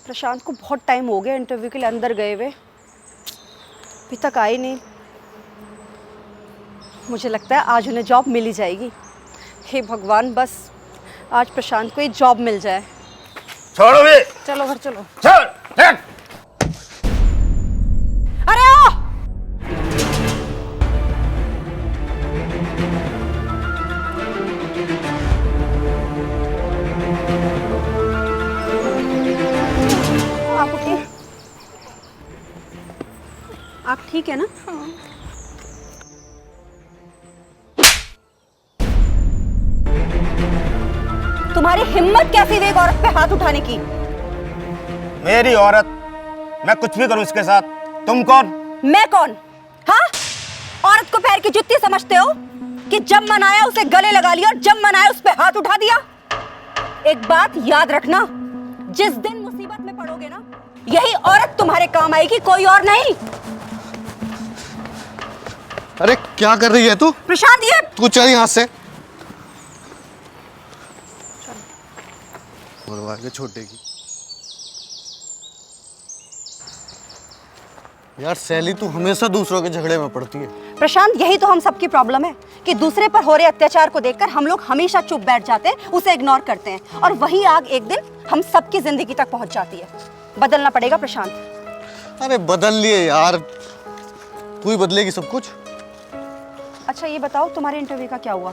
प्रशांत को बहुत टाइम हो गया इंटरव्यू के लिए अंदर गए हुए, अभी तक आए नहीं। मुझे लगता है आज उन्हें जॉब मिल ही जाएगी। हे भगवान, बस आज प्रशांत को ये जॉब मिल जाए। छोड़ो भी। चलो घर चलो। छोड़, छोड़। अरे आओ। आप उठिए। आप ठीक है ना? हाँ। तुम्हारी हिम्मत कैसी हुई एक औरत पे हाथ उठाने की? मेरी औरत, मैं कुछ भी करूं इसके साथ। तुम कौन? मैं कौन? हाँ? औरत को पैर की जुत्ती समझते हो कि जब मन आया उसे गले लगा लिया और जब मन आया उस पे हाथ उठा दिया? एक बात याद रखना, जिस दिन मुसीबत में पड़ोगे ना, यही औरत तुम्हारे काम आएगी, कोई और नहीं। अरे क्या कर रही है तू? प्रशांत, ये तू चल यहाँ से। मरवा के छोटे की। यार सैली, तू हमेशा दूसरों के झगड़े में पड़ती है। प्रशांत, यही तो हम सबकी प्रॉब्लम है कि दूसरे पर हो रहे अत्याचार को देखकर हम लोग हमेशा चुप बैठ जाते हैं, उसे इग्नोर करते हैं, और वही आग एक दिन हम सबकी जिंदगी तक पहुंच जाती है। बदलना पड़ेगा प्रशांत। अरे बदल लिए यार, तू ही बदलेगी सब कुछ। अच्छा ये बताओ, तुम्हारे इंटरव्यू का क्या हुआ?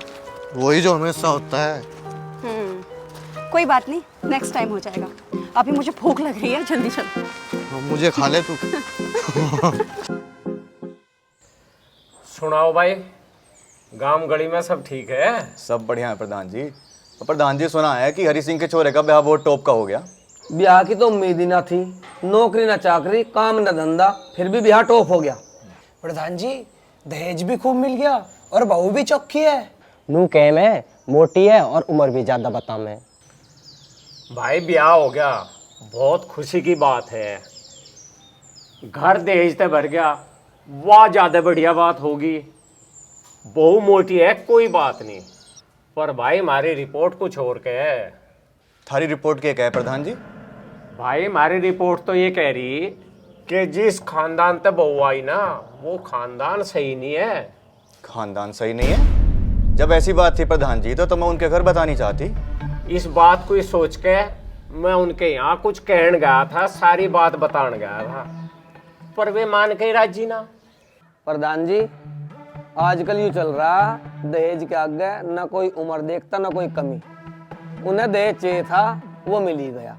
वही जो हमेशा होता है। कोई बात नहीं, नेक्स्ट टाइम हो जाएगा। अभी मुझे भूख लग रही है, जल्दी चलो। मुझे खा ले तू। सुनाओ भाई, गांव गली में सब ठीक है? सब बढ़िया है प्रधान जी। तो प्रधान जी, सुना है कि हरी सिंह के छोरे का ब्याह बहुत टॉप का हो गया। ब्याह की तो उम्मीद ही ना थी, नौकरी ना चाकरी, काम ना धंधा, फिर भी ब्याह टॉप हो गया। प्रधान जी, दहेज भी खूब मिल गया और बहू भी चौकी है। नू कैम है, मोटी है और उम्र भी ज्यादा बताम है। भाई ब्याह हो गया, बहुत खुशी की बात है। घर दहेज ते भर गया, वाह ज्यादा बढ़िया बात होगी। बहू मोटी है, कोई बात नहीं, पर भाई हमारी रिपोर्ट कुछ और के है। थारी रिपोर्ट क्या है प्रधान जी? भाई हमारी रिपोर्ट तो ये कह रही कि जिस खानदान ते बहू आई ना, वो खानदान सही नहीं है। खानदान सही नहीं है? जब ऐसी बात थी प्रधान जी, तो मैं उनके घर बतानी चाहती। इस बात को ही सोच के मैं उनके यहाँ कुछ कहने गया था, सारी बात बताने गया था, पर वे मान के राजी ना। प्रधान जी, आजकल यूँ चल रहा, दहेज के आगे ना कोई उम्र देखता ना कोई कमी। उन्हें दहेज चाहिए था, वो मिल ही गया।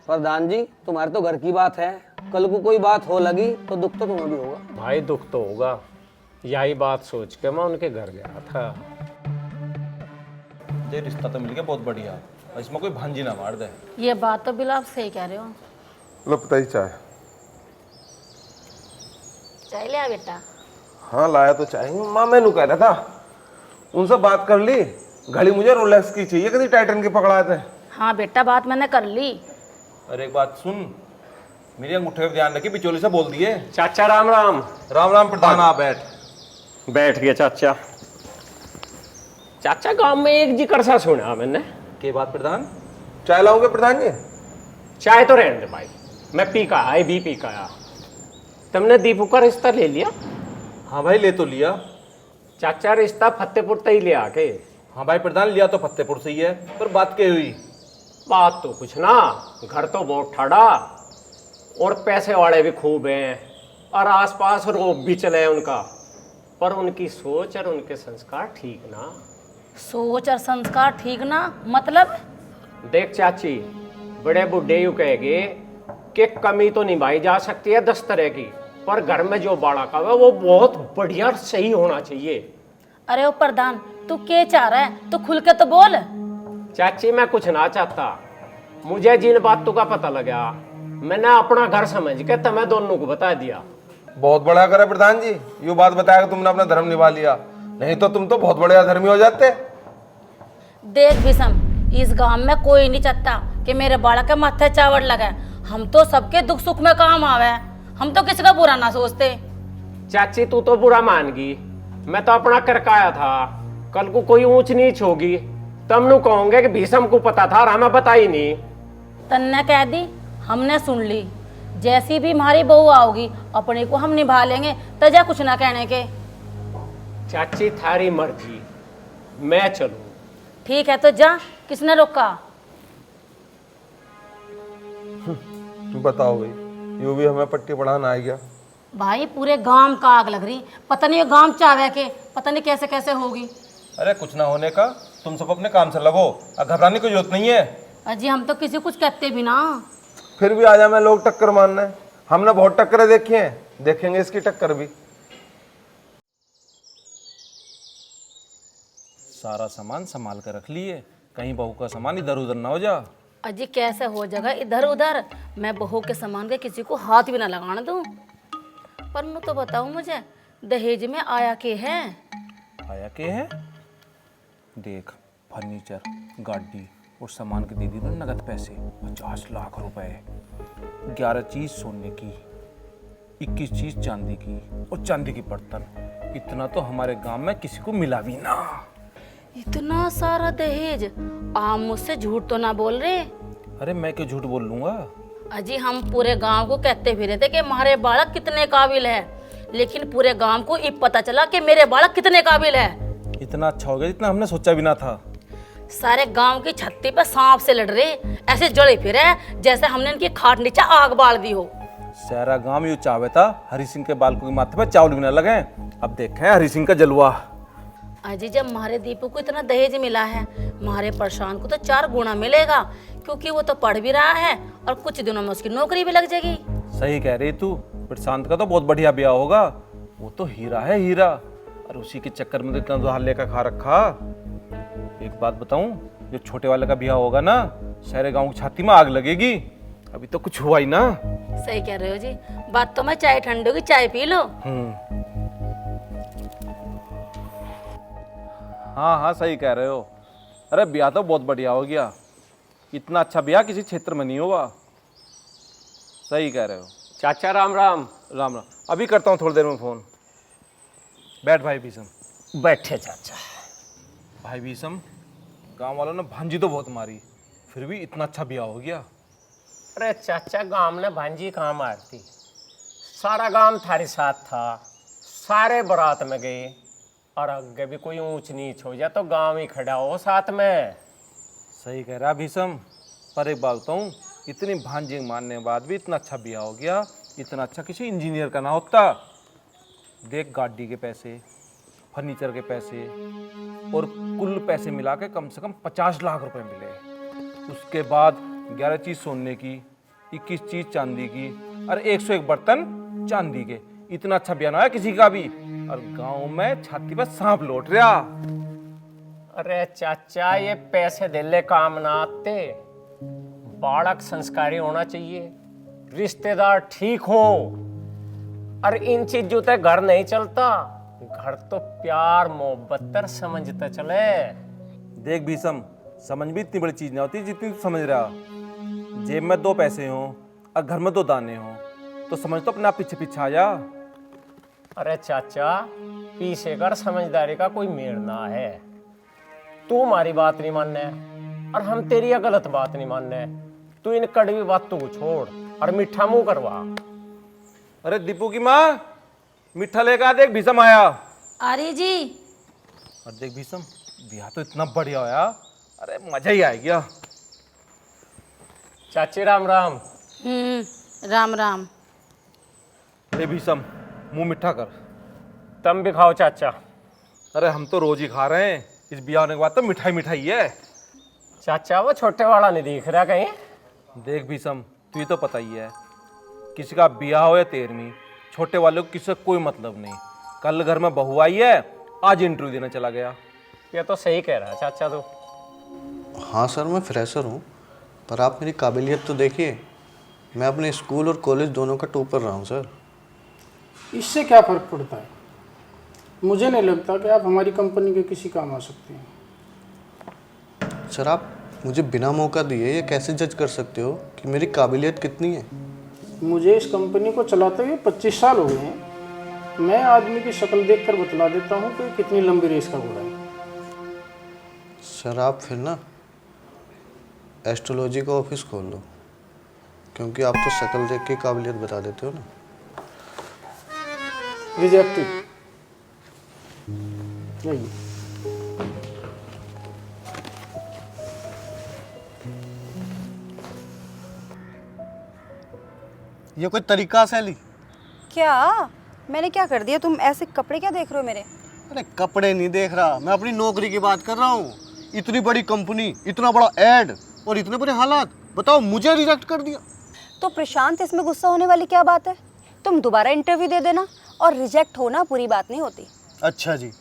प्रधान जी, तुम्हारे तो घर की बात है, कल को कोई बात हो लगी तो दुख तो तुम्हें भी होगा। भाई दुख तो होगा, यही बात सोच के मैं उनके घर गया था। ये रिश्ता तो मिल गया बहुत बढ़िया, इसमें कोई भांजी ना मार दे। ये बात तो बिल्कुल आप सही कह रहे हो। लो बताइए, चाय। चाय ले आ बेटा। हाँ लाया तो चाय। माँ मैंने कह रहा था, उनसे बात कर ली, घड़ी मुझे रोलेक्स की चाहिए, कभी टाइटन के पकड़ाए थे। हाँ बेटा, बात मैंने कर ली। अरे एक बात सुन, मेरी अंगूठे पर ध्यान रखी, बिचौली से बोल दिए। चाचा राम राम। राम राम प्रधान। आप बैठ गया चाचा। चाचा गांव में एक जिक्र सा सुना मैंने। के बात प्रधान? चाय लाओगे प्रधान जी? चाय तो रहने दे भाई, मैं पी का आया, भी पी का आया। तुमने दीपू का रिश्ता ले लिया? हाँ भाई ले तो लिया। चाचा रिश्ता फतेहपुर तक ही ले आके। हाँ भाई प्रधान, लिया तो फतेहपुर से ही है, पर बात क्या हुई? बात तो कुछ ना, घर तो बहुत ठाड़ा और पैसे वाले भी खूब हैं और आसपास रोब भी चले हैं उनका, पर उनकी सोच और उनके संस्कार ठीक ना। सोच और संस्कार ठीक ना मतलब? देख चाची, बड़े बुढ़े यूँ कहेंगे कि कमी तो निभाई जा सकती है 10 तरह की, पर घर में जो बाड़ा का है वो बहुत बढ़िया सही होना चाहिए। अरे ओ प्रधान, तू क्या चाह रहा है? तू खुल के तो बोल। चाची मैं कुछ ना चाहता, मुझे जिन बातों का पता लगा मैंने अपना घर समझ के तुम्हें दोनों को बता दिया। बहुत बड़ा करा प्रधान जी, ये बात बताया कि तुमने अपना धर्म निभा लिया, नहीं तो तुम तो बहुत बड़े अधर्मी हो जाते। देख विषम, इस गांव में कोई नहीं चाहता कि मेरे बालक के माथे चावड़ लगे। हम तो सबके दुख सुख में काम आवे, हम तो किसी का बुरा ना सोचते। चाची तू तो बुरा मान गई, मैं तो अपना करके आया था। कल को कोई ऊंच नीच होगी तब नु कहोगे कि भीषम को पता था और हमें पता ही नहीं। तन्ने कह दी, हमने सुन ली। जैसी भी हमारी बहू आओगी अपने को हम निभा लेंगे, तजा कुछ ना कहने के। चाची थारी मर्जी, मैं चलूं। ठीक है तो जा, किसने रोका? बताओ भाई, यूं भी हमें पट्टी पढ़ाना आ गया। भाई पूरे गांव का आग लग रही, पता नहीं ये गांव चावे के पता नहीं कैसे कैसे होगी। अरे कुछ ना होने का, तुम सब अपने काम से लगो, अब घबराने की जरूरत नहीं है। अजी हम तो किसी कुछ कहते भी ना। फिर भी आ जाए लोग टक्कर मारने, हमने बहुत टक्करें देखी हैं, देखेंगे इसकी टक्कर भी। सारा सामान संभाल कर रख लिए, कहीं बहू का सामान इधर उधर ना हो जा। अजी कैसे हो जाएगा इधर उधर? मैं बहू के सामान के किसी को हाथ भी ना लगाने दूं। पर मैं तो बताऊं, मुझे दहेज में आया के है? आया के है? देख, फर्नीचर, गाड़ी और सामान के दे दी ना नगद पैसे 50 लाख रुपए, 11 चीज सोने की, 21 चीज चांदी की और चांदी की बर्तन। इतना तो हमारे गांव में किसी को मिला भी ना। इतना सारा दहेज? आप मुझसे झूठ तो ना बोल रहे? अरे मैं क्यों झूठ बोल लूंगा? अजी हम पूरे गांव को कहते फिरे थे कि हमारे बालक कितने काबिल है, लेकिन पूरे गांव को ये पता चला कि मेरे बालक कितने काबिल है। इतना अच्छा हो गया जितना हमने सोचा भी ना था। सारे गांव की छत्ती पे सांप से लड़ रहे, ऐसे जड़े फिरे जैसे हमने इनकी खाट नीचे आग बाल दी हो। सारा गांव यूं चाहे था हरि सिंह के बालकों के माथे पे चावल भी ना लगे। अब देखें हरि सिंह का जलवा। अजी जब हमारे दीपू को इतना दहेज मिला है, हमारे प्रशांत को तो 4 गुना मिलेगा, क्योंकि वो तो पढ़ भी रहा है और कुछ दिनों में उसकी नौकरी भी लग जाएगी। सही कह रही तू, प्रशांत का तो बहुत बढ़िया ब्याह होगा। वो तो हीरा है हीरा, और उसी के चक्कर में तो इतना दुहार लेकर खा रखा। एक बात बताऊं, जो छोटे वाले का ब्याह होगा ना, सारे गांव की छाती में आग लगेगी। अभी तो कुछ हुआ ही ना। सही कह रहे हो जी, बात तो मैं चाय ठंडू की चाय पी लो। हाँ हाँ सही कह रहे हो। अरे ब्याह तो बहुत बढ़िया हो गया, इतना अच्छा ब्याह किसी क्षेत्र में नहीं होगा। सही कह रहे हो। चाचा राम राम। राम राम, अभी करता हूँ थोड़ी देर में फोन। बैठ भाई भीषम। बैठे चाचा। भाई भीषम, गांव वालों ने भांजी तो बहुत मारी, फिर भी इतना अच्छा ब्याह हो गया। अरे चाचा गांव ने भांजी कहाँ मारती, सारा गांव थारे साथ था, सारे बारात में गए, और आगे भी कोई ऊंच नीच हो जाए तो गांव ही खड़ा हो साथ में। सही कह रहा भीषम, पर एक बात बताऊं, इतनी भांजी मारने के बाद भी इतना अच्छा ब्याह हो गया। इतना अच्छा किसी इंजीनियर का ना होता। देख, गाड़ी के पैसे, फर्नीचर के पैसे और कुल पैसे मिला के कम से कम 50 लाख रुपए मिले। उसके बाद 11 चीज सोने की, 21 चीज चांदी की और 101 बर्तन चांदी के। इतना अच्छा ब्याह ना है किसी का भी, और गांव में छाती पर सांप लौट रहा। अरे चाचा, ये पैसे दिले काम ना आते, बालक संस्कारी होना चाहिए, रिश्तेदार ठीक हो, और इन चीजों से घर नहीं चलता। घर तो प्यार मोहब्बत समझते चले। देख भीषम, समझ भी इतनी बड़ी चीज नहीं होती जितनी तू समझ रहा। जेब में 2 पैसे हो और घर में 2 दाने हो तो समझ तो अपने आप पीछे पीछे आ जा। अरे चाचा, पीछे कर समझदारी का कोई मेल ना है। तू हमारी बात नहीं मानने और हम तेरी ये गलत बात नहीं मानने। तू इन कड़वी बातों को छोड़ और मीठा मुंह करवा। अरे दीपू की माँ, मीठा लेकर आ, देख भीषम आया। अरे जी। और देख भीषम, ब्याह तो इतना बढ़िया होया, अरे मजा ही आ गया। चाची राम राम। राम राम। अरे भीषम, मुंह मिठा कर। तुम भी खाओ चाचा। अरे हम तो रोज ही खा रहे हैं, इस ब्याह होने के बाद तो मिठाई मिठाई है। चाचा वो छोटे वाला नहीं दिख रहा कहीं? देख भीषम, तुझे तो पता ही है, किसी का ब्याह हो या 13वीं, छोटे वाले को किसी से कोई मतलब नहीं। कल घर में बहू आई है, आज इंटरव्यू देने चला गया। ये तो सही कह रहा है चाचा तू। हाँ सर, मैं फ्रेशर हूँ, पर आप मेरी काबिलियत तो देखिए। मैं अपने स्कूल और कॉलेज दोनों का टॉपर रहा हूँ सर। इससे क्या फ़र्क पड़ता है? मुझे नहीं लगता कि आप हमारी कंपनी के किसी काम आ सकते हैं। सर आप मुझे बिना मौका दिए ये कैसे जज कर सकते हो कि मेरी काबिलियत कितनी है? मुझे इस कंपनी को चलाते हुए 25 साल हो गए हैं। मैं आदमी की शक्ल देखकर बतला देता हूँ कि कितनी लंबी रेस का घोड़ा है। सर आप फिर ना एस्ट्रोलॉजी का ऑफिस खोल लो, क्योंकि आप तो शक्ल देख के काबिलियत बता देते हो ना। रिजेक्टेड। नहीं, ये कोई तरीका सैली? क्या मैंने क्या कर दिया? तुम ऐसे कपड़े क्या देख रहे हो मेरे? अरे कपड़े नहीं देख रहा, मैं अपनी नौकरी की बात कर रहा हूँ। इतनी बड़ी कंपनी, इतना बड़ा एड और इतने बड़े हालात, बताओ मुझे रिजेक्ट कर दिया। तो प्रशांत, इसमें गुस्सा होने वाली क्या बात है? तुम दोबारा इंटरव्यू दे देना, और रिजेक्ट होना बुरी बात नहीं होती। अच्छा जी,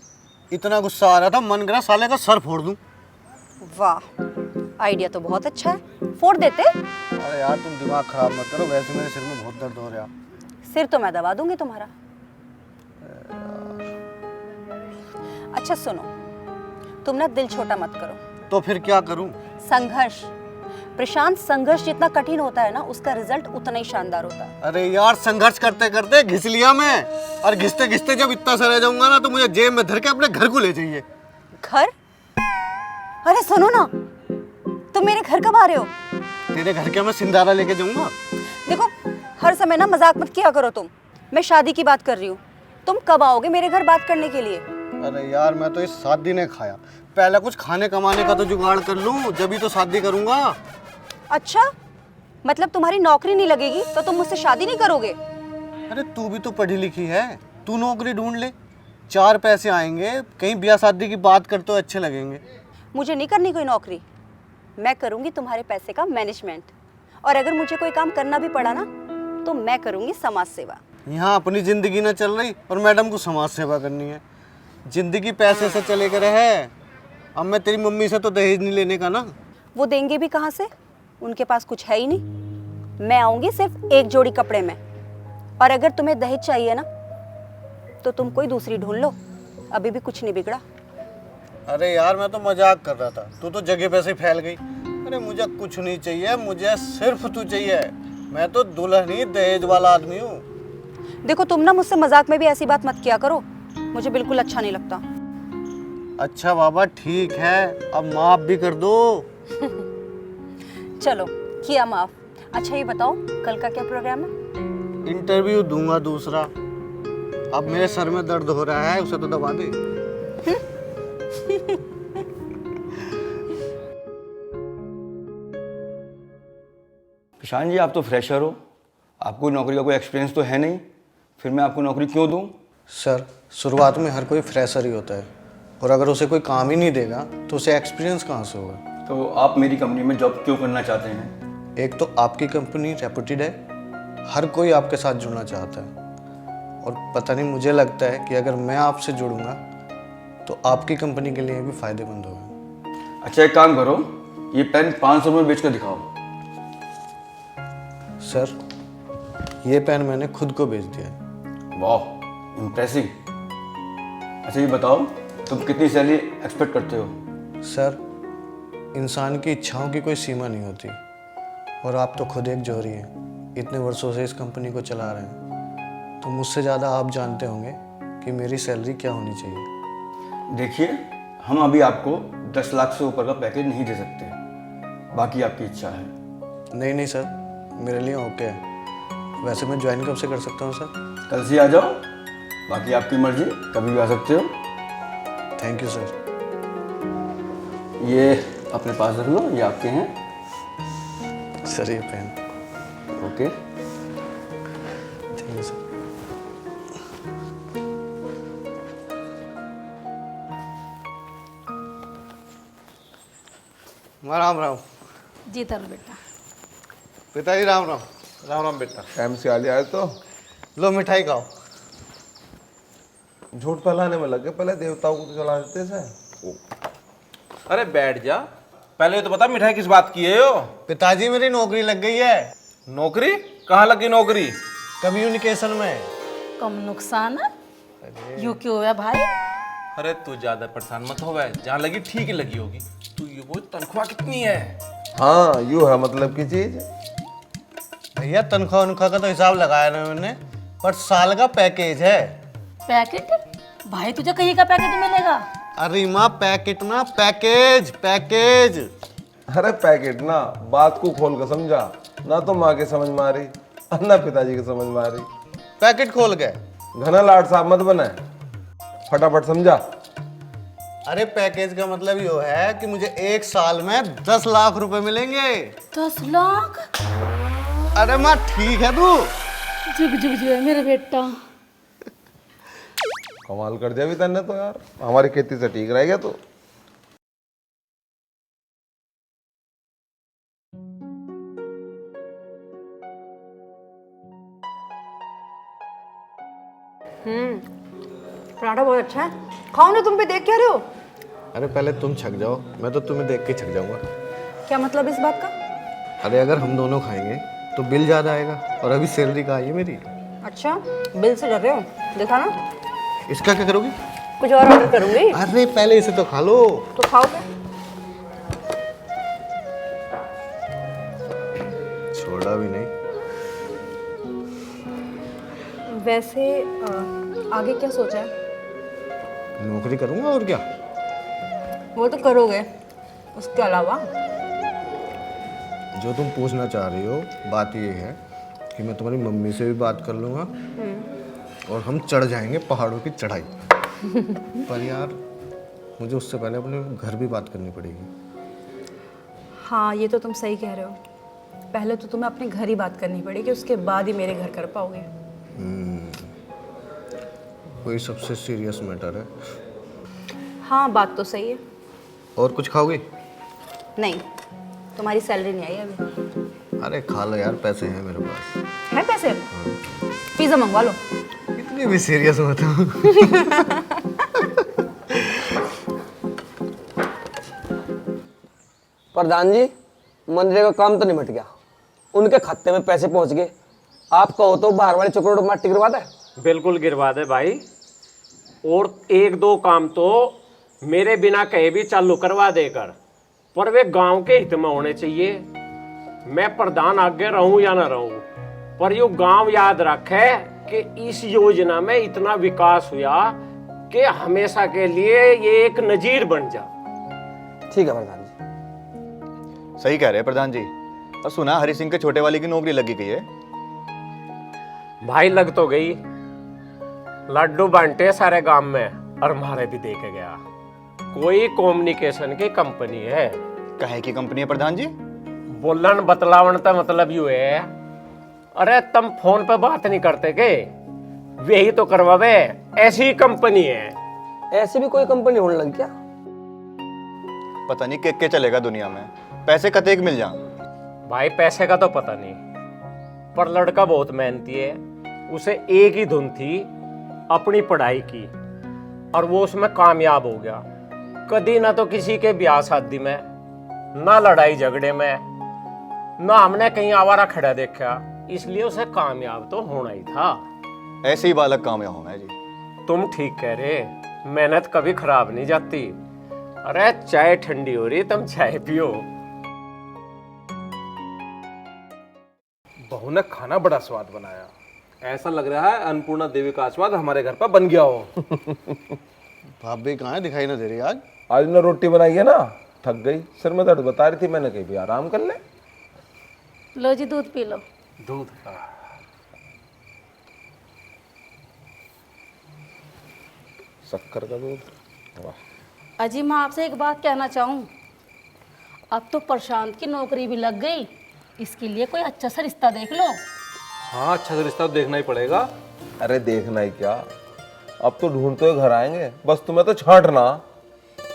इतना गुस्सा आ रहा था मन करा साले का सर फोड़ दूं। वाह, आइडिया तो बहुत अच्छा है, फोड़ देते। अरे यार तुम दिमाग खराब मत करो, वैसे मेरे सिर में बहुत दर्द हो रहा। सिर तो मैं दबा दूंगी तुम्हारा। अच्छा सुनो, तुम ना दिल छोटा मत करो। तो फिर क्या करूं? संघर्ष। प्रशांत, संघर्ष जितना कठिन होता है ना, उसका रिजल्ट उतना ही शानदार होता है। अरे यार संघर्ष करते करते घिस लिया मैं, और घिसते घिसते जब इतना सा रह जाऊंगा ना तो मुझे जेब में धर के अपने घर को ले जाइए। घर? अरे सुनो ना, तुम मेरे घर कब आ रहे हो? तेरे घर क्या मैं सिंधारा लेके जाऊंगा? देखो, हर समय ना मजाक मत किया करो तुम। मैं शादी की बात कर रही हूँ। तुम कब आओगे मेरे घर बात करने के लिए? अरे यार मैं तो इस शादी ने खाया, पहले कुछ खाने कमाने का तो जुगाड़ कर लूं, जब ही तो शादी करूंगा। अच्छा, मतलब तुम्हारी नौकरी नहीं लगेगी तो तुम मुझसे शादी नहीं करोगे? अरे तू भी तो पढ़ी लिखी है, तू नौकरी ढूंढ ले, 4 पैसे आएंगे, कहीं ब्याह शादी की बात कर तो अच्छे लगेंगे। मुझे नहीं करनी कोई नौकरी, मैं करूंगी तुम्हारे पैसे का मैनेजमेंट। और अगर मुझे कोई काम करना भी पड़ा ना तो मैं करूंगी समाज सेवा। यहाँ अपनी जिंदगी ना चल रही और मैडम को समाज सेवा करनी है। जिंदगी पैसे से चले कर है। अब मैं तेरी मम्मी से तो दहेज नहीं लेने का ना। वो देंगे भी कहाँ से? उनके पास कुछ है ही नहीं। मैं आऊंगी सिर्फ एक जोड़ी कपड़े में, और अगर तुम्हें दहेज चाहिए ना तो तुम कोई दूसरी ढूंढ लो, अभी भी कुछ नहीं बिगड़ा। अरे यार मैं तो मजाक कर रहा था, तू तो जगह पे से फैल गई। अरे मुझे कुछ नहीं चाहिए, मुझे सिर्फ तू चाहिए। मैं तो दुल्हन ही दहेज वाला आदमी हूँ। देखो तुम ना मुझसे मजाक में भी ऐसी बात मत किया करो, मुझे बिल्कुल अच्छा नहीं लगता। अच्छा बाबा ठीक है, अब माफ भी कर दो। चलो किया माफ। अच्छा ये बताओ, कल का क्या प्रोग्राम है? इंटरव्यू दूंगा दूसरा। अब मेरे सर में दर्द हो रहा है, उसे तो दबा दे। प्रशांत जी, आप तो फ्रेशर हो, आपको नौकरी का कोई एक्सपीरियंस तो है नहीं, फिर मैं आपको नौकरी क्यों दूं? सर शुरुआत में हर कोई फ्रेशर ही होता है, और अगर उसे कोई काम ही नहीं देगा तो उसे एक्सपीरियंस कहाँ से होगा? तो आप मेरी कंपनी में जॉब क्यों करना चाहते हैं? एक तो आपकी कंपनी रेपुटेड है, हर कोई आपके साथ जुड़ना चाहता है, और पता नहीं मुझे लगता है कि अगर मैं आपसे जुड़ूंगा तो आपकी कंपनी के लिए भी फायदेमंद होगा। अच्छा एक काम करो, ये पेन 500 में बेच कर दिखाओ। सर ये पेन मैंने खुद को बेच दिया है। वाह, इम्प्रेसिव। अच्छा ये बताओ, तुम कितनी सैलरी एक्सपेक्ट करते हो? सर इंसान की इच्छाओं की कोई सीमा नहीं होती, और आप तो खुद एक जौहरी हैं, इतने वर्षों से इस कंपनी को चला रहे हैं, तो मुझसे ज़्यादा आप जानते होंगे कि मेरी सैलरी क्या होनी चाहिए। देखिए, हम अभी आपको 10 लाख से ऊपर का पैकेज नहीं दे सकते, बाकी आपकी इच्छा है। नहीं नहीं सर, मेरे लिए ओके है। वैसे मैं ज्वाइन कब से कर सकता हूँ सर? कल से आ जाओ, बाकी आपकी मर्जी, कभी भी आ सकते हो। Thank you sir. ये अपने पास रख लो, ये आपके हैं। सर ये pen. Okay, thank you sir. Ram Ram. जी तर बेटा। पिताजी राम राम। राम राम बेटा। टाइम से आ लिया है तो लो मिठाई खाओ। झूठ फैलाने में लगे, पहले देवताओं को तो जला देते थे। अरे बैठ जा, पहले तो बता मिठाई किस बात की है यो? पिताजी मेरी नौकरी लग गई है। नौकरी कहाँ लगी नौकरी? कम्युनिकेशन में। कम नुकसान है? यूं क्यों है भाई? अरे तू ज्यादा परेशान मत हो भाई, जहाँ लगी ठीक ही लगी होगी। तू ये बोल तनख्वाह कितनी है? हाँ यू है मतलब की चीज। भैया तनख्वाह उनख्वाह का तो हिसाब लगाया ना मैंने, पर साल का पैकेज है। पैकेट? भाई तुझे कहीं का पैकेट मिलेगा? अरे माँ पैकेट ना, पैकेज पैकेज। अरे पैकेट ना, बात को खोल कर समझा ना, तो माँ के समझ में आ रही ना पिताजी के समझ में आ रही। पैकेट खोल के घना लाट साहब मत बने, फटाफट समझा। अरे पैकेज का मतलब ये है कि मुझे 1 साल में 10 लाख रुपए मिलेंगे। 10 लाख? अरे माँ ठीक है तू? जुग जुग जुग है मेरा बेटा। कमाल कर दिया भी तन्ने तो यार, हमारी खेती से ठीक रह गया तो। पराठा बहुत अच्छा है, खाओ ना। तुम भी देख क्या रहे हो? अरे पहले तुम छक जाओ, मैं तो तुम्हें देख के छक जाऊंगा। क्या मतलब इस बात का? अरे अगर हम दोनों खाएंगे तो बिल ज्यादा आएगा, और अभी सैलरी का आई है मेरी। अच्छा, बिल से डर रहे हो? दिखा ना। इसका क्या करोगी? कुछ और ऑर्डर करूंगी। अरे पहले इसे तो खा लो। तो खाओ फिर। छोड़ा भी नहीं। वैसे आगे क्या सोचा है? नौकरी करूंगा और क्या। वो तो करोगे, उसके अलावा? जो तुम पूछना चाह रही हो बात ये है कि मैं तुम्हारी मम्मी से भी बात कर लूँगा और हम चढ़ जाएंगे पहाड़ों की चढ़ाई। पर यार मुझे उससे पहले अपने घर भी बात करनी पड़ेगी। हाँ ये तो तुम सही कह रहे हो, पहले तो तुम्हें अपने घर ही बात करनी पड़ेगी, उसके बाद ही मेरे घर कर पाओगे। वही सबसे सीरियस मैटर है। हाँ बात तो सही है। और कुछ खाओगे? नहीं, तुम्हारी सैलरी नहीं आई अभी। अरे खा लो यार, पैसे हैं मेरे पास। है पैसे? पिज्जा मंगवा लो। इतनी भी सीरियस मत हो। प्रधान जी, मंदिर का काम तो निपट गया, उनके खाते में पैसे पहुंच गए। आप कहो तो बाहर वाले चक्रों में माटी गिरवा दे। बिल्कुल गिरवा दे भाई, और 1-2 काम तो मेरे बिना कहे भी चालू करवा देकर, पर वे गांव के हित में होने चाहिए। मैं प्रधान आगे रहूं या ना रहूं, पर यो गांव याद रखे कि इस योजना में इतना विकास हुआ कि हमेशा के लिए ये एक नजीर बन जा। ठीक है प्रधान जी। सही कह रहे हैं प्रधान जी। और सुना हरि सिंह के छोटे वाली की नौकरी लगी गई है। भाई लग तो गई, लड्डू बांटे सारे गांव में, और मारे भी देके गया। कोई कम्युनिकेशन की कंपनी है। काहे की कंपनी है प्रधान जी? बोलन बतलावन का मतलब यू है, अरे तुम फोन पे बात नहीं करते के, वही तो करवावे, ऐसी कंपनी है। ऐसी भी कोई कंपनी होने लगी क्या? पता नहीं के चलेगा दुनिया में, पैसे कतेक मिल जा। भाई पैसे का तो पता नहीं, पर लड़का बहुत मेहनती है। उसे एक ही धुन थी अपनी पढ़ाई की, और वो उसमें कामयाब हो गया। कभी ना तो किसी के ब्याह शादी में, ना लड़ाई झगड़े में, ना हमने कहीं आवारा खड़ा देखा, इसलिए उसे कामयाब तो होना ही था। ऐसे ही बालक कामयाब होना है जी। तुम ठीक कह रहे, मेहनत कभी खराब नहीं जाती। अरे चाय ठंडी हो रही, तुम चाय पियो। बहू ने खाना बड़ा स्वाद बनाया, ऐसा लग रहा है अन्नपूर्णा देवी का आशीर्वाद हमारे घर पर बन गया हो। भाभी कहाँ है, दिखाई ना दे रही आज। आज ने रोटी बनाई है ना, थक गई, सिर में दर्द बता रही थी, मैंने कही भी आराम कर ले। लो जी दूध पी लो। दूध शक्कर का दूध। वाह। अजी मैं आपसे एक बात कहना चाहूँ, अब तो प्रशांत की नौकरी भी लग गई, इसके लिए कोई अच्छा सा रिश्ता देख लो। हाँ अच्छा रिश्ता तो देखना ही पड़ेगा। अरे देखना ही क्या, अब तो ढूंढते हुए घर आएंगे, बस तुम्हें तो छांटना।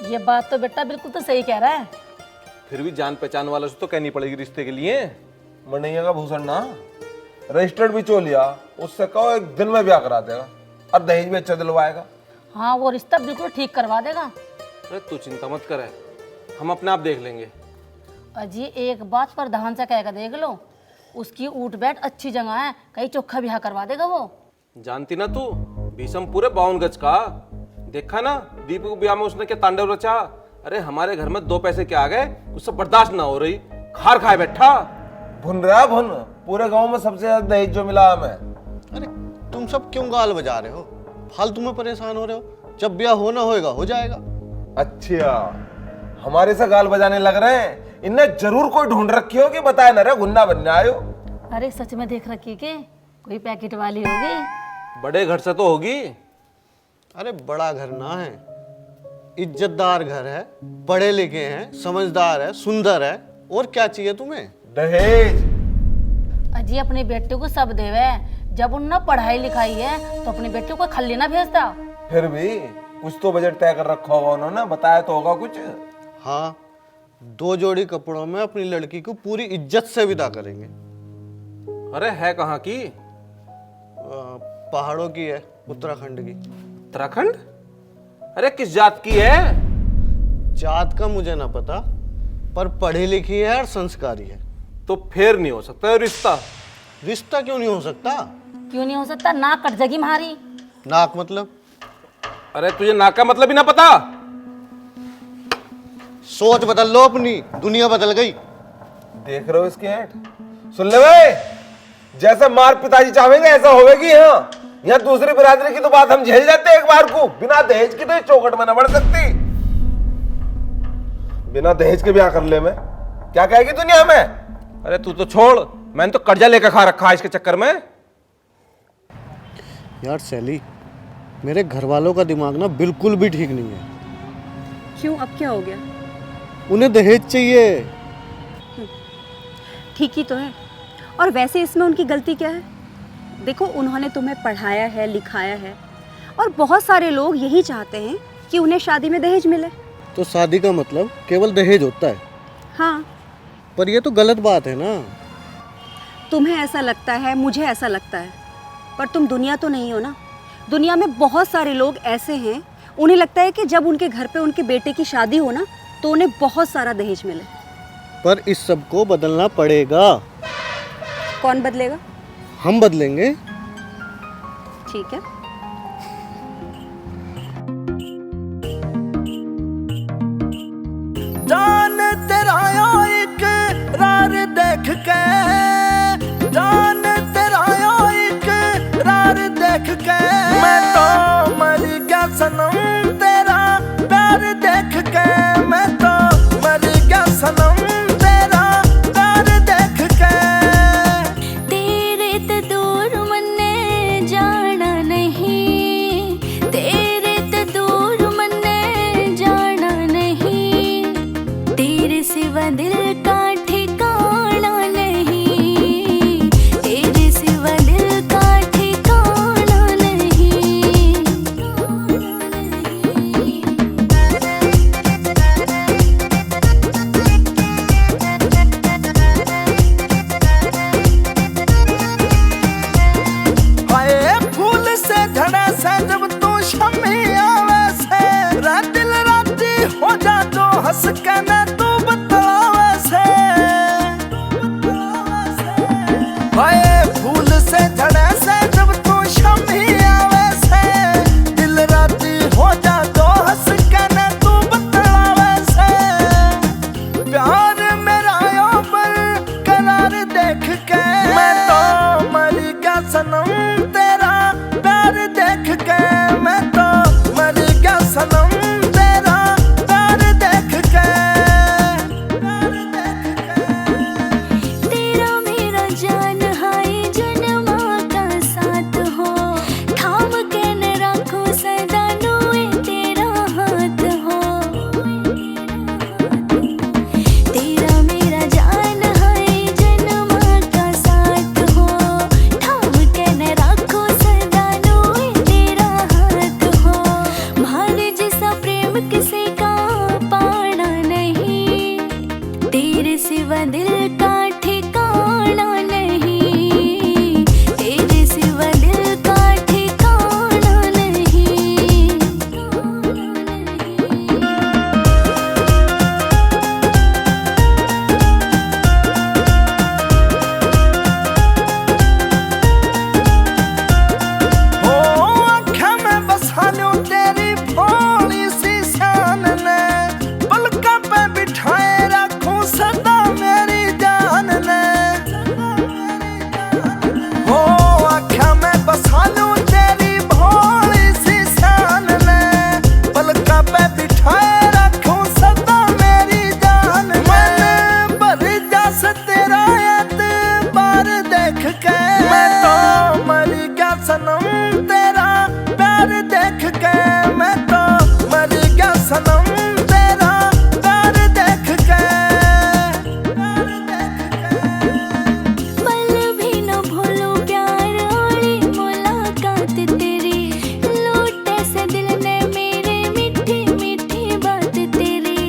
ये बात तो बेटा बिल्कुल तो सही कह रहा है। फिर भी जान पहचान वालों से तो कहनी पड़ेगी रिश्ते के लिए। मनैया का भूषण ना रजिस्टर्ड भी चो लिया, उससे कहो 1 दिन में ब्याह करा देगा, और दहेज भी अच्छा दिलवाएगा। हाँ वो रिश्ता बिल्कुल ठीक करवा देगा। अरे तू चिंता मत कर, हम अपने आप देख लेंगे। अजी एक बात प्रधान से कहकर देख लो, उसकी उठ बैठ अच्छी जगह है, कहीं चोखा ब्याह करवा देगा वो। जानती ना तू, भीषम पूरे 52 गज का। देखा ना दीपक ब्याह में उसने क्या तांडव रचा। अरे हमारे घर में 2 पैसे क्या आ गए, उससे बर्दाश्त ना हो रही, खार खाए बैठा। भुन रहा भुन, पूरे गांव में सबसे ज्यादा दहेज जो मिला हमें। अरे तुम सब क्यों गाल बजा रहे हो, फालतू में परेशान हो रहे हो? जब ब्याह होना होएगा हो जाएगा। अच्छा, हमारे से गाल बजाने लग रहे हैं। इनने जरूर कोई ढूंढ रखी हो कि बताए ना रे गुन्ना बनने आयो। अरे सच में देख रखी के कोई पैकेट वाली होगी? बड़े घर से तो होगी। अरे बड़ा घर ना है, इज्जतदार घर है, पढ़े लिखे हैं, समझदार है, सुंदर है, और क्या चाहिए तुम्हें? दहेज। अजी अपने बेटे को सब देवे, जब उन्होंने पढ़ाई लिखाई है तो अपने बेटे को खल्ली ना भेजता। फिर भी कुछ तो बजट तय कर रखा होगा उन्होंने, बताया तो होगा कुछ। हाँ, 2 जोड़ी कपड़ों में अपनी लड़की को पूरी इज्जत से विदा करेंगे। अरे है कहाँ की? पहाड़ों की है, उत्तराखंड की। उत्तराखंड? अरे किस जात की है? जात का मुझे ना पता, पर पढ़ी लिखी है और संस्कारी है। तो फिर नहीं हो सकता रिश्ता। रिश्ता क्यों नहीं हो सकता? क्यों नहीं हो सकता? नाक कट जाएगी हमारी। नाक मतलब? अरे तुझे नाक का मतलब ही ना पता? सोच बदल लो अपनी, दुनिया बदल गई। देख रहे हो इसके ऐंठ? सुन ले भाई, जैसे मार पिताजी चाहेंगे ऐसा होगी। हाँ, यहाँ दूसरी बिरादरी की तो बात हम झेल जाते एक बार को, बिना दहेज की तो इस चौखट में न बढ़ सकती। बिना दहेज के ब्याह कर ले मैं, क्या कहेगी दुनिया में? अरे तू तो छोड़, मैंने तो कर्जा लेकर खा रखा है इसके चक्कर में। यार सैली, मेरे घर वालों का दिमाग ना बिल्कुल भी ठीक नहीं है। क्यों, अब क्या हो गया? उन्हें दहेज चाहिए। ठीक ही तो है, और वैसे इसमें उनकी गलती क्या है? देखो, उन्होंने तुम्हें पढ़ाया है, लिखाया है, और बहुत सारे लोग यही चाहते हैं कि उन्हें शादी में दहेज मिले। तो शादी का मतलब केवल दहेज होता है? हाँ। पर ये तो गलत बात है ना। तुम्हें ऐसा लगता है, मुझे ऐसा लगता है, पर तुम दुनिया तो नहीं हो ना। दुनिया में बहुत सारे लोग ऐसे हैं, उन्हें लगता है कि जब उनके घर पे उनके बेटे की शादी हो ना तो उन्हें बहुत सारा दहेज मिले। पर इस सब को बदलना पड़ेगा। कौन बदलेगा? हम बदलेंगे। ठीक है। जान तेरा इकरार देख के, जान तेरा इकरार देख के, मैं तो मर गया सनम तेरा प्यार देख के, मैं तो मर गया सनम तेरा प्यार देख के। तेरे ते दूर मन्ने जाना नहीं, तेरे ते दूर मन्ने जाना नहीं, तेरे सिवा दिल का ठिकाना नहीं, तेरे सिवा दिल का ठिकाना नहीं। हाय फूल से धड़ा सा जब तू शम्मी आवे से, रे दिल राती हो जा जो हंस के न तू बतलावे से। हाय फूल से धड़ा सा जब तू शम्मी आवे से, दिल राती हो जा जो हंस के न तू बतलावे से। प्यार मेरा यो पर करार देख के, मैं तो मर गया सनम तेरा प्यार देख के, मैं तो मर गया सनम तेरा प्यार देख के। तेरा मेरा जान हाय जन्मा का साथ मैं तो मर गया सनम तेरा प्यार देख के, मैं तो मर गया सनम तेरा प्यार देख के। पल भी न भूलूं प्यार वाली मुलाकात तेरी, लूटे से दिल ने मेरे मीठी मीठी बात तेरी।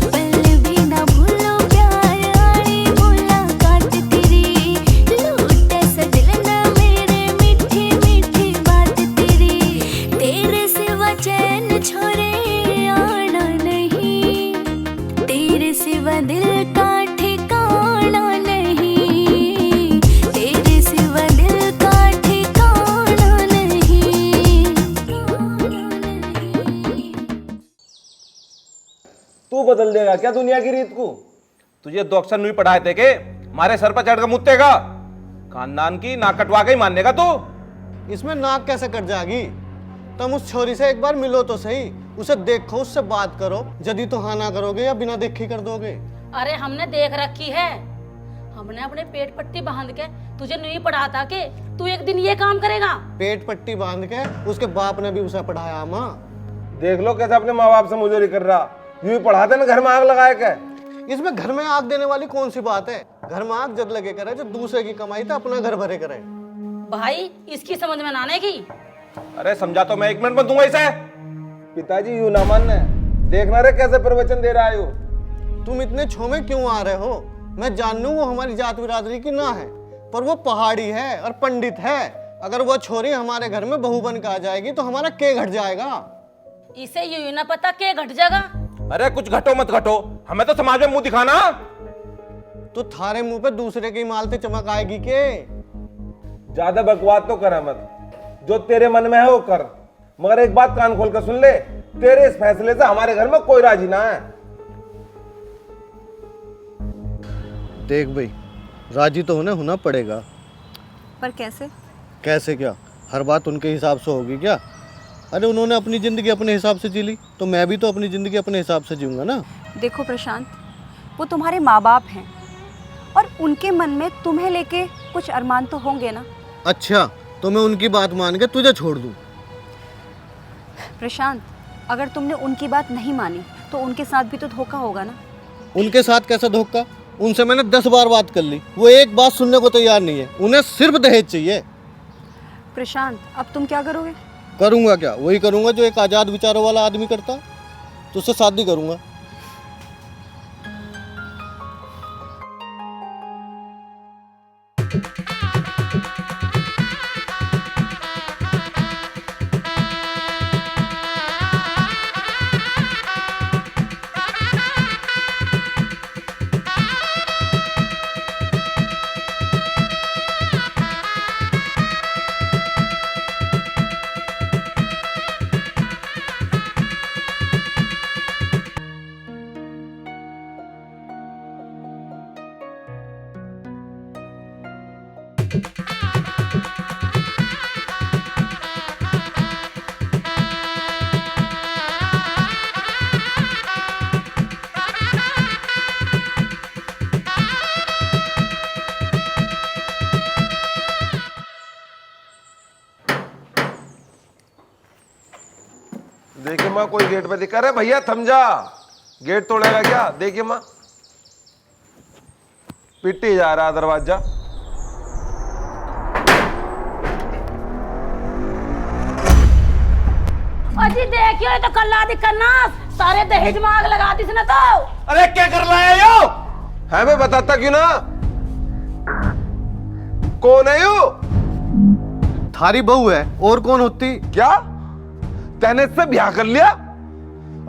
पल भी न भूलूं प्यार वाली मुलाकात तेरी, लूटे से दिल ने मेरे मीठी मीठी बात तेरी। तेरे सिवा चैन छोड़े आना नहीं, तेरे सिवा दिल का ठिकाना नहीं, तेरे सिवा दिल का ठिकाना नहीं। तू बदल देगा क्या दुनिया की रीत को? तुझे 2 अक्षर नहीं पढ़ाए थे के हमारे सर पर चढ़कर मुत्तेगा? खानदान की नाक कटवा के ही मानेगा तू? इसमें नाक कैसे कट जाएगी? तुम उस छोरी से एक बार मिलो तो सही, उसे देखो, उससे बात करो। यदि तो हाँ ना करोगे या बिना देखे कर दोगे। अरे हमने देख रखी है, हमने अपने पेट पट्टी बांध के तुझे नहीं पढ़ाता कि तू एक दिन ये काम करेगा। पेट पट्टी बांध के उसके बाप ने भी उसे पढ़ाया माँ। देख लो कैसे अपने माँ बाप से मुजोरी कर रहा, यूं ही पढ़ाते ना घर में आग लगाए के। इसमें घर में आग देने वाली कौन सी बात है? घर में आग जब लगे करे जो दूसरे की कमाई था अपना घर भरे करे। भाई इसकी समझ में ना आने की। अरे समझा तो मैं 1 मिनट में दूंगा इसे। पिताजी यूं ना मानने, देखना रे कैसे प्रवचन दे रहा है। तुम इतने छोमे क्यों आ रहे हो? मैं जान लूं वो हमारी जात बिरादरी की ना है, पर वो पहाड़ी है और पंडित है। अगर वो छोरी हमारे घर में बहू बन के आ जाएगी तो हमारा के घट जाएगा। इसे यूं ना पता के घट जाएगा। अरे कुछ घटो मत घटो, हमें तो समाज में मुंह दिखाना। तो थारे मुंह पे दूसरे की मालते चमक आएगी के? ज्यादा बकवास तो कर मत, जो तेरे मन में है वो कर, मगर एक बात कान खोल कर सुन ले, तेरे इस फैसले से हमारे घर में कोई राजी ना है। देख भाई, राजी तो होना पड़ेगा। पर कैसे? कैसे क्या? हर बात उनके हिसाब से होगी क्या? अरे उन्होंने अपनी ज़िंदगी अपने हिसाब से जी ली, तो मैं भी तो अपनी ज़िंदगी अपने हिसाब से जीऊँगा ना। देखो प्रशांत, वो तुम्हारे माँ बाप हैं और उनके मन में तुम्हें लेके कुछ अरमान तो होंगे ना। अच्छा, तो मैं उनकी बात मान के तुझे छोड़ दूँ? प्रशांत, अगर तुमने उनकी बात नहीं मानी तो उनके साथ भी तो धोखा होगा ना। उनके साथ कैसा धोखा? उनसे मैंने 10 बार बात कर ली, वो एक बात सुनने को तैयार नहीं है। उन्हें सिर्फ दहेज चाहिए। प्रशांत, अब तुम क्या करोगे? करूँगा क्या? वही करूँगा जो एक आज़ाद विचारों वाला आदमी करता, तो उससे शादी करूँगा। देखिए माँ, कोई गेट पे दिखा रहा है, भैया थम जा, गेट तोड़ेगा क्या? देखिए माँ, पिट्टी जा रहा दरवाजा। अजी देखियो, तो कल्ला दिखना सारे दहेज में आग लगा दी इसने तो। अरे क्या कर रहा है यो? है मैं बताता क्यों ना? कौन है यो? थारी बहू है, और कौन होती? क्या तैने इससे ब्याह कर लिया?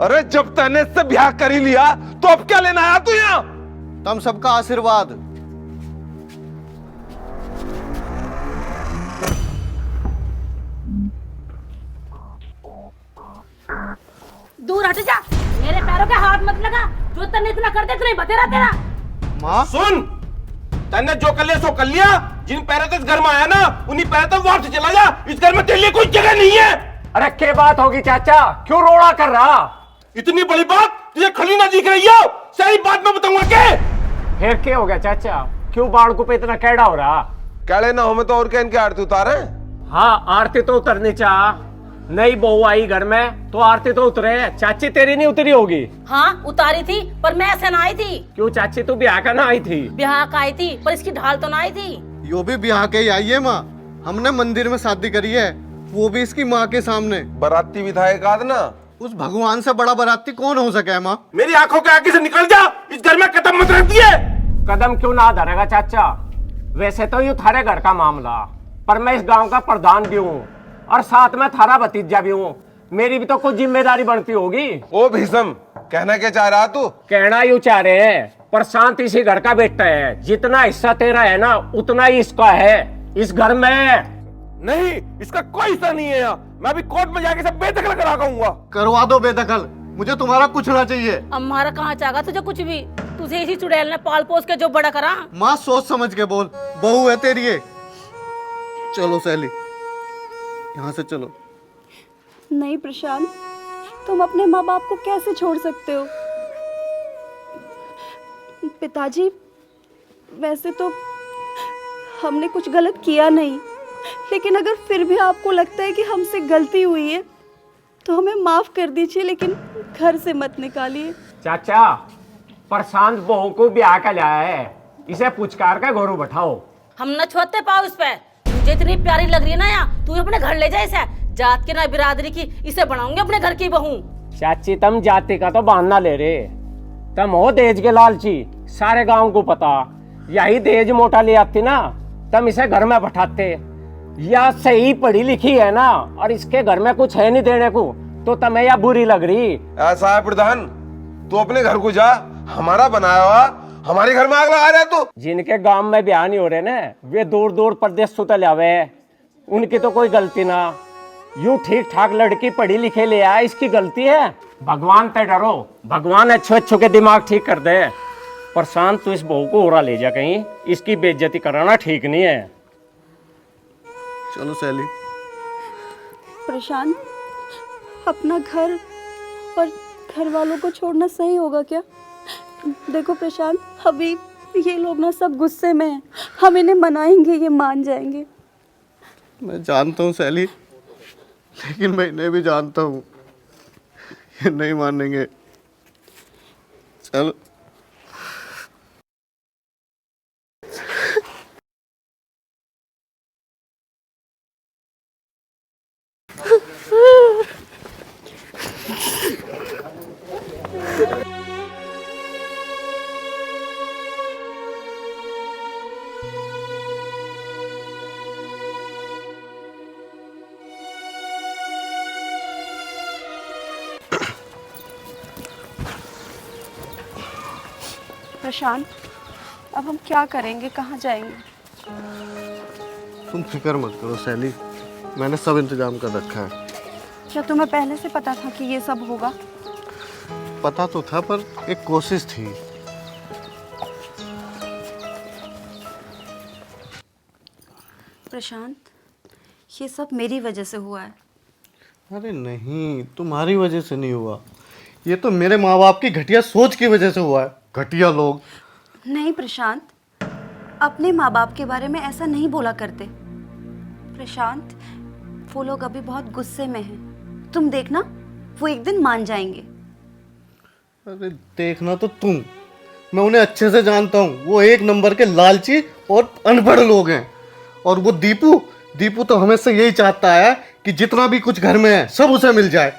अरे जब तैने इससे ब्याह कर ही लिया तो अब क्या लेना आया तू यहाँ? तुम सबका आशीर्वाद। दूर हट जा, मेरे पैरों के हाथ मत लगा। जो तने इतना कर दे नहीं बतेरा तेरा। माँ सुन, तैने जो कर लिया सो कर लिया। जिन पैरों से इस घर में आया ना, उन्हीं पैरों तक वापस चला जा। इस घर में तेरे लिए कोई जगह नहीं है। अरे क्या बात होगी चाचा, क्यों रोड़ा कर रहा? इतनी बड़ी बात तुझे खली ना दिख रही हो? सारी बात मैं बताऊंगा के? फिर क्या हो गया चाचा? क्यों बाड़कों पे इतना कैड़ा हो रहा? कैड़े ना हो में तो और क्या इनकी आरती उतारे? हाँ, आरती तो उतरनी चाह। नई बहू आई घर में तो आरती तो उतरे। चाची तेरी नहीं उतरी होगी? हाँ उतारी थी, पर मैं ऐसे ना आई थी। क्यों चाची, तू ब्याह का ना आई थी? ब्याह का आई थी, पर इसकी ढाल तो ना आई थी। यो भी ब्याह के ही आई है माँ। हमने मंदिर में शादी करी है, वो भी इसकी माँ के सामने। बराती भी था एक आध ना। उस भगवान से बड़ा बराती कौन हो सके माँ? मेरी आंखों के आगे से निकल जा, इस घर में कदम मत रख दिए। कदम क्यों ना धरेगा चाचा? वैसे तो ये थारे घर का मामला, पर मैं इस गांव का प्रधान भी हूँ और साथ में थारा भतीजा भी हूँ। मेरी भी तो कुछ जिम्मेदारी बनती होगी। ओ भीषम, कहना क्या चाह रहा तू? कहना यूं चाह रहे हैं, प्रशांत इसी घर का बेटा है। जितना हिस्सा तेरा है ना, उतना ही इसका है इस घर में। नहीं, इसका कोई हिस्सा नहीं है यहाँ। मैं अभी कोर्ट में जाके सब बेदखल करा कहूंगा। करवा दो बेदखल, मुझे तुम्हारा कुछ ना चाहिए। हमारा कहाँ चाहेगा तुझे कुछ भी? तुझे इसी चुड़ैल ने पाल पोस के जो बड़ा करा। माँ सोच समझ के बोल, बहू है तेरी ये। चलो सैली, यहाँ से चलो। नहीं प्रशांत, तुम अपने माँ बाप को कैसे छोड़ सकते हो? पिताजी, वैसे तो हमने कुछ गलत किया नहीं, लेकिन अगर फिर भी आपको लगता है कि हमसे गलती हुई है तो हमें माफ कर दीजिए, लेकिन घर से मत निकालिए। चाचा, प्रशांत बहू को ब्याह का लाया है, इसे पुचकार का घोरू बैठाओ। हम न छोड़ते पाओ इस पे। तुझे इतनी प्यारी लग रही है ना यहाँ, तू अपने घर ले जा इसे। जात की ना बिरादरी की, इसे बनाऊंगे अपने घर की बहू। चाची, तुम जाति का तो बहाना ले रहे, तुम हो दहेज के लालची। सारे गांव को पता, यही दहेज मोटा ले आती ना, तुम इसे घर में बैठाते। या सही पढ़ी लिखी है ना, और इसके घर में कुछ है नहीं देने को, तो तुम्हें या बुरी लग रही? ऐसा है प्रधान, तू अपने घर को जा। हमारा बनाया हुआ हमारे घर में आग लगा रहा तू। जिनके गांव में ब्याह नहीं हो रहे ना, वे दूर दूर प्रदेश सुतल आवे, उनकी तो कोई गलती ना। यूं ठीक ठाक लड़की पढ़ी लिखे ले आए, इसकी गलती है? भगवान ते डरो, भगवान अच्छो अच्छो के दिमाग ठीक कर दे। प्रशांत, तू इस बहू को उड़ा ले जा कहीं, इसकी बेइज्जती कराना ठीक नहीं है। चलो सैली। प्रशांत, अपना घर और घर वालों को छोड़ना सही होगा क्या? देखो प्रशांत, अभी ये लोग ना सब गुस्से में हैं, हम इन्हें मनाएंगे, ये मान जाएंगे। मैं जानता हूँ सैली, लेकिन मैं इन्हें भी जानता हूँ, ये नहीं मानेंगे। चलो। प्रशांत, अब हम क्या करेंगे, कहाँ जाएंगे? तुम फिक्र मत करो सैली, मैंने सब इंतजाम कर रखा है। क्या तुम्हें पहले से पता था कि ये सब होगा? पता तो था, पर एक कोशिश थी। प्रशांत, ये सब मेरी वजह से हुआ है। अरे नहीं, तुम्हारी वजह से नहीं हुआ, ये तो मेरे माँ बाप की घटिया सोच की वजह से हुआ है। घटिया लोग। नहीं प्रशांत, अपने माँ बाप के बारे में ऐसा नहीं बोला करते। प्रशांत, वो लोग अभी बहुत गुस्से में हैं, तुम देखना वो एक दिन मान जाएंगे। अरे देखना तो तुम, मैं उन्हें अच्छे से जानता हूँ, वो एक नंबर के लालची और अनपढ़ लोग हैं। और वो दीपू तो हमेशा यही चाहता है कि जितना भी कुछ घर में है सब उसे मिल जाए।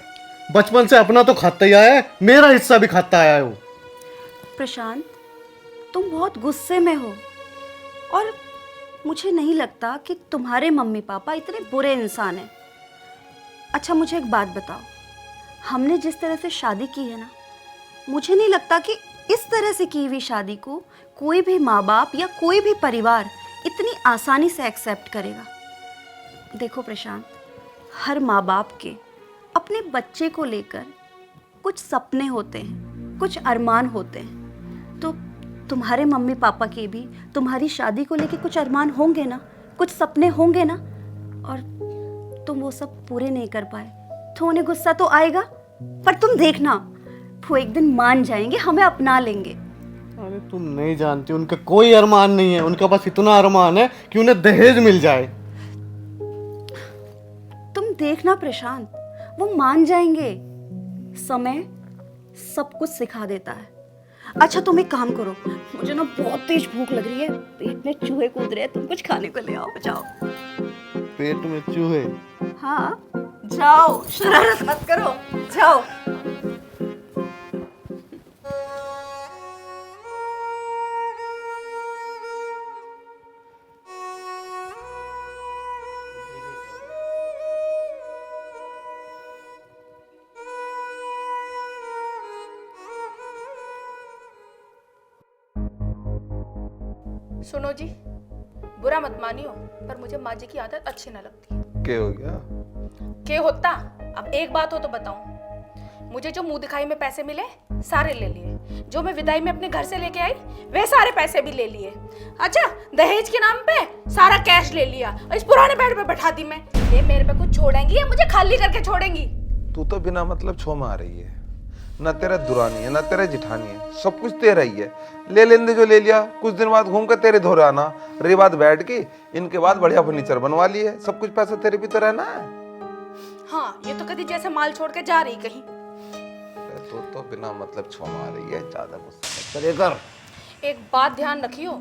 बचपन से अपना तो खाता ही आया है, मेरा हिस्सा भी खाता आया है वो। प्रशांत, तुम बहुत गुस्से में हो और मुझे नहीं लगता कि तुम्हारे मम्मी पापा इतने बुरे इंसान हैं। अच्छा मुझे एक बात बताओ, हमने जिस तरह से शादी की है ना, मुझे नहीं लगता कि इस तरह से की हुई शादी को कोई भी माँ बाप या कोई भी परिवार इतनी आसानी से एक्सेप्ट करेगा। देखो प्रशांत, हर माँ बाप के अपने बच्चे को लेकर कुछ सपने होते हैं, कुछ अरमान होते हैं। तो तुम्हारे मम्मी पापा के भी तुम्हारी शादी को लेकर कुछ अरमान होंगे ना, कुछ सपने होंगे ना, और तुम वो सब पूरे नहीं कर पाए तो उन्हें गुस्सा तो आएगा, पर तुम देखना वो एक दिन मान जाएंगे, हमें अपना लेंगे। अरे तुम नहीं जानती, उनका कोई अरमान नहीं है, उनका बस इतना अरमान है कि उन्हें दहेज मिल जाए। तुम देखना प्रशांत, वो मान जाएंगे। समय सब कुछ सिखा देता है। अच्छा तुम एक काम करो, मुझे ना बहुत तेज भूख लग रही है, पेट में चूहे कूद रहे हैं, तुम कुछ खाने को ले आओ, जाओ। पेट में चूहे? हाँ जाओ, शरारत मत करो, जाओ। सुनो जी, बुरा मत मानियो, पर मुझे माँ जी की आदत अच्छी न लगती। क्या हो गया? क्या होता? अब एक बात हो तो बताऊं, मुझे जो मुंह दिखाई में पैसे मिले सारे ले लिए, जो मैं विदाई में अपने घर से लेके आई वे सारे पैसे भी ले लिए। अच्छा दहेज के नाम पे सारा कैश ले लिया और इस पुराने बेड पे बैठा दी मैं। ये मेरे पे कुछ छोड़ेंगी या मुझे खाली करके छोड़ेंगी? तू तो बिना मतलब छो मार रही है, ना तेरा दुरानी है ना तेरा जिठानी है, सब कुछ तेरा ही है। ले लेने जो ले लिया, कुछ दिन बाद घूम कर तेरे धोरे आना। रही बात बैठ की, इनके बाद बढ़िया फर्नीचर बनवा ली है, सब कुछ पैसा तेरे भी तो रहना है। हाँ ये तो कभी जैसे माल छोड़ के जा रही कहीं। तो बिना मतलब छो मार रही है, ज्यादा गुस्सा करे कर। एक बात ध्यान रखियो,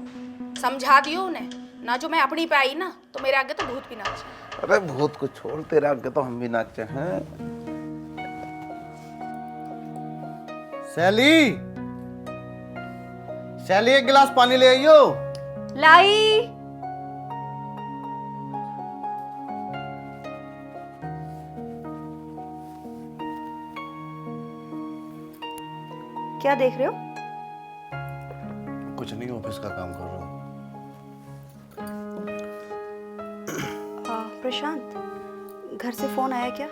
समझा दियो उन्हें ना, जो मैं अपनी पे आई ना तो मेरे आगे तो भूत भी नाचे। अरे भूत को छोड़, तेरे आगे तो हम भी नाचे हैं। सैली, सैली एक गिलास पानी ले आइयो। लाई। क्या देख रहे हो? कुछ नहीं, ऑफिस का काम कर रहा हूँ। प्रशांत, घर से फोन आया क्या?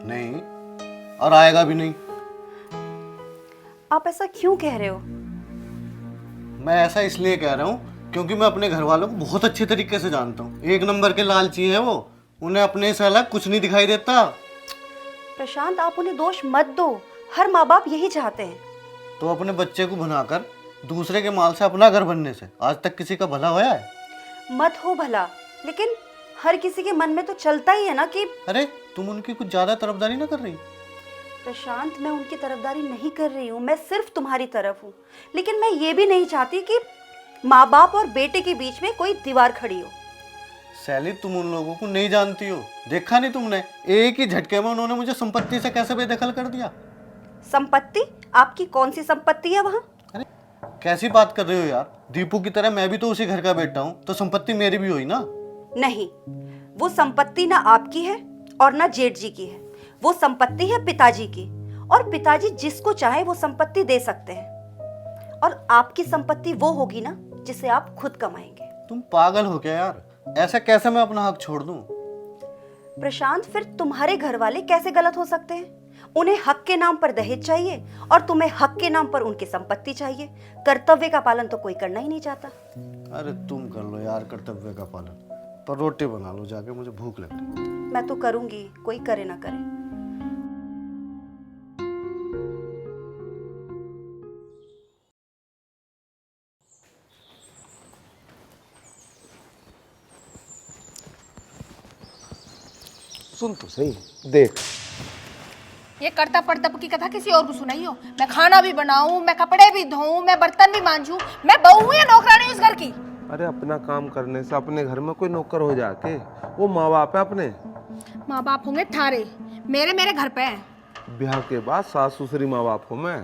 नहीं, और आएगा भी नहीं। आप ऐसा क्यों कह रहे हो? मैं ऐसा इसलिए कह रहा हूँ क्योंकि मैं अपने घर वालों को बहुत अच्छे तरीके से जानता हूँ। एक नंबर के लालची है वो, उन्हें अपने से अलग कुछ नहीं दिखाई देता। प्रशांत आप उन्हें दोष मत दो, हर माँ बाप यही चाहते हैं। तो अपने बच्चे को बनाकर दूसरे के माल से अपना घर बनने से आज तक किसी का भला होया है? मत हो भला, लेकिन हर किसी के मन में तो चलता ही है ना कि। अरे तुम उनकी कुछ ज्यादा तरफदारी ना कर रही? प्रशांत मैं उनकी तरफदारी नहीं कर रही हूँ, मैं सिर्फ तुम्हारी तरफ हूँ। लेकिन मैं ये भी नहीं चाहती कि माँ बाप और बेटे के बीच में कोई दीवार खड़ी हो। सैली तुम उन लोगों को नहीं जानती हो, देखा नहीं तुमने? एक ही झटके में उन्होंने मुझे संपत्ति से कैसे बेदखल कर दिया। संपत्ति? आपकी कौन सी संपत्ति है वहाँ? अरे कैसी बात कर रहे हो यार, दीपू की तरह मैं भी तो उसी घर का बेटा हूँ, तो संपत्ति मेरी भी हुई ना। नहीं, वो संपत्ति ना आपकी है और ना जेठ जी की है, वो संपत्ति है पिताजी की, और पिताजी जिसको चाहे वो संपत्ति दे सकते हैं। और आपकी संपत्ति वो होगी ना जिसे आप खुद कमाएंगे। तुम पागल हो क्या यार, ऐसा कैसे मैं अपना हक छोड़ दूं? प्रशांत फिर तुम्हारे घर वाले कैसे गलत हो सकते हैं? उन्हें हक के नाम पर दहेज चाहिए और तुम्हें हक के नाम पर उनकी संपत्ति चाहिए। कर्तव्य का पालन तो कोई करना ही नहीं चाहता। अरे तुम कर लो यार कर्तव्य का पालन, पर रोटी बना लो जाके, मुझे भूख लग रही। मैं तो करूंगी, कोई करे ना करे। सुन तो सही, देख ये करता पड़तप की कथा किसी और को सुनाई हो। मैं खाना भी बनाऊं, मैं कपड़े भी धोऊं, मैं बर्तन भी मांजूं, मैं बहू हूं या नौकरानी उस घर की? अरे अपना काम करने से अपने घर में कोई नौकर हो जाके, वो माँ बाप है अपने। माँ बाप होंगे थारे, मेरे घर पे हैं। ब्याह के बाद सास ससुरी माँ बाप हूँ मैं।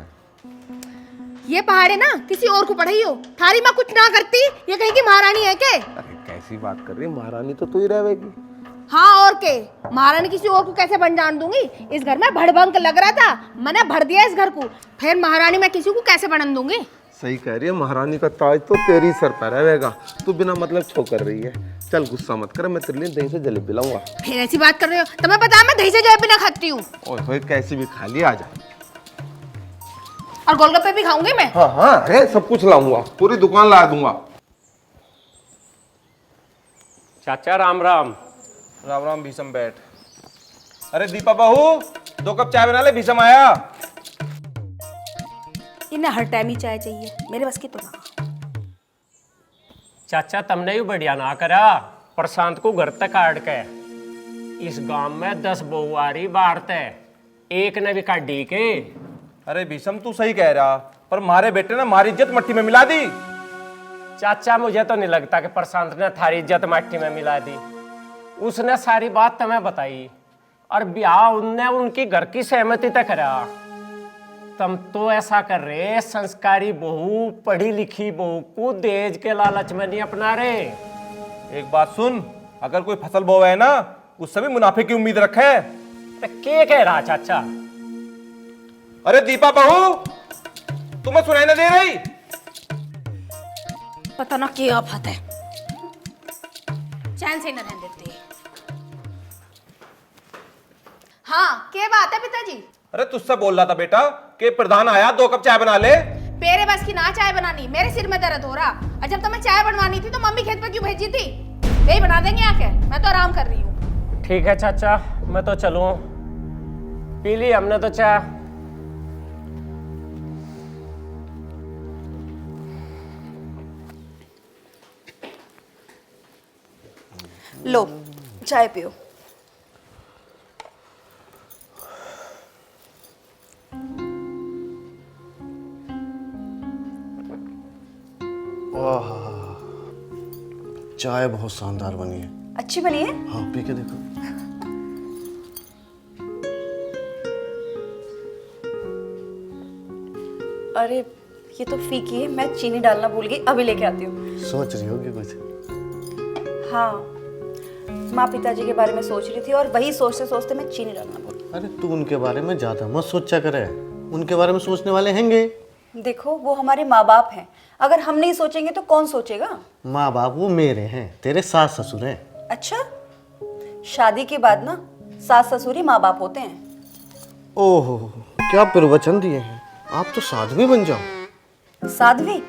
ये पहाड़े ना किसी और को पढ़ाई हो, थारी माँ कुछ ना करती, ये कहीं की महारानी है के? अरे कैसी बात कर रही है, महारानी तो तू ही रहेगी। हाँ और के, महारानी किसी और को कैसे बन जान दूंगी? इस घर में भड़भंग लग रहा था, मैंने भर दिया इस घर को, फिर महारानी मैं किसी को कैसे बनन दूंगी? सही कह रही है, महारानी का ताज तो तेरी सर पर रहेगा। तू बिना मतलब छो कर रही है। चल गुस्सा मत कर, मैं तेरे लिए दही से जलेबी लाऊंगा। फिर ऐसी बात कर रहे हो? तुम्हें पता है मैं दही से जलेबी ना खाती हूँ। ओए कैसी भी खा ली, आ जा। और गोलगप्पे भी खाऊंगी मैं। हाँ हाँ, अरे सब कुछ लाऊंगा, पूरी दुकान ला दूंगा। चाचा राम राम। राम राम भीषम, बैठ। अरे दीपा बहू, 2 कप चाय बना ले, भीषम आया। इन्हें हर टाइम ही चाय चाहिए, मेरे बस की तो ना। चाचा तुमने भी बढ़िया ना करा, प्रशांत को घर तक काट के। इस गांव में 10 बहुआरी बारत है, एक ने भी काटी के। अरे भीषम तू सही कह रहा, पर मारे बेटे ने हमारी इज्जत मट्टी में मिला दी। चाचा मुझे तो नहीं लगता कि प्रशांत ने थारी इज्जत मट्टी में मिला दी। उसने सारी बात तुम्हें बताई और ब्याह उनने उनकी घर की सहमति तक करा। तुम तो ऐसा कर रहे, संस्कारी बहू, पढ़ी लिखी बहू को दहेज के लालच में नहीं अपना रहे। एक बात सुन, अगर कोई फसल बोवा है ना, उससे भी मुनाफे की उम्मीद रखे। तो क्या कह रहा चाचा? अरे दीपा बहू, तुम्हें सुनाई ना दे रही? पता ना क्या आफत है, चैन से न रहने देते। हाँ, क्या बात है पिताजी? अरे तुझसे बोल रहा था बेटा कि प्रधान आया, 2 कप चाय बना ले। मेरे बस की ना चाय बनानी, मेरे सिर में दर्द हो रहा। और जब तुम्हें चाय बनवानी थी तो मम्मी खेत पे क्यों भेजी थी? यही बना देंगे आके, मैं तो आराम कर रही हूँ। ठीक है चाचा, मैं तो चलूं, पी ली हमने तो चाय। लो चाय पियो। चाय बहुत शानदार बनी है। अच्छी बनी है? हाँ, पी के देखो। अरे ये तो फीकी है, मैं चीनी डालना भूल गई, अभी लेके आती हूँ। सोच रही होगी कुछ? हाँ, माँ पिताजी के बारे में सोच रही थी और वही सोचते सोचते मैं चीनी डालना भूल गई। अरे तू उनके बारे में ज्यादा मत सोचा करे, उनके बारे में सोचने वाले हैंगे। देखो वो हमारे माँ बाप हैं, अगर हम नहीं सोचेंगे तो कौन सोचेगा? माँ बाप वो मेरे हैं, तेरे सास ससुर हैं। अच्छा, शादी के बाद ना सास ससुर ही माँ बाप होते हैं। ओहो, क्या प्रवचन दिए हैं, आप तो साध्वी बन जाओ। साध्वी?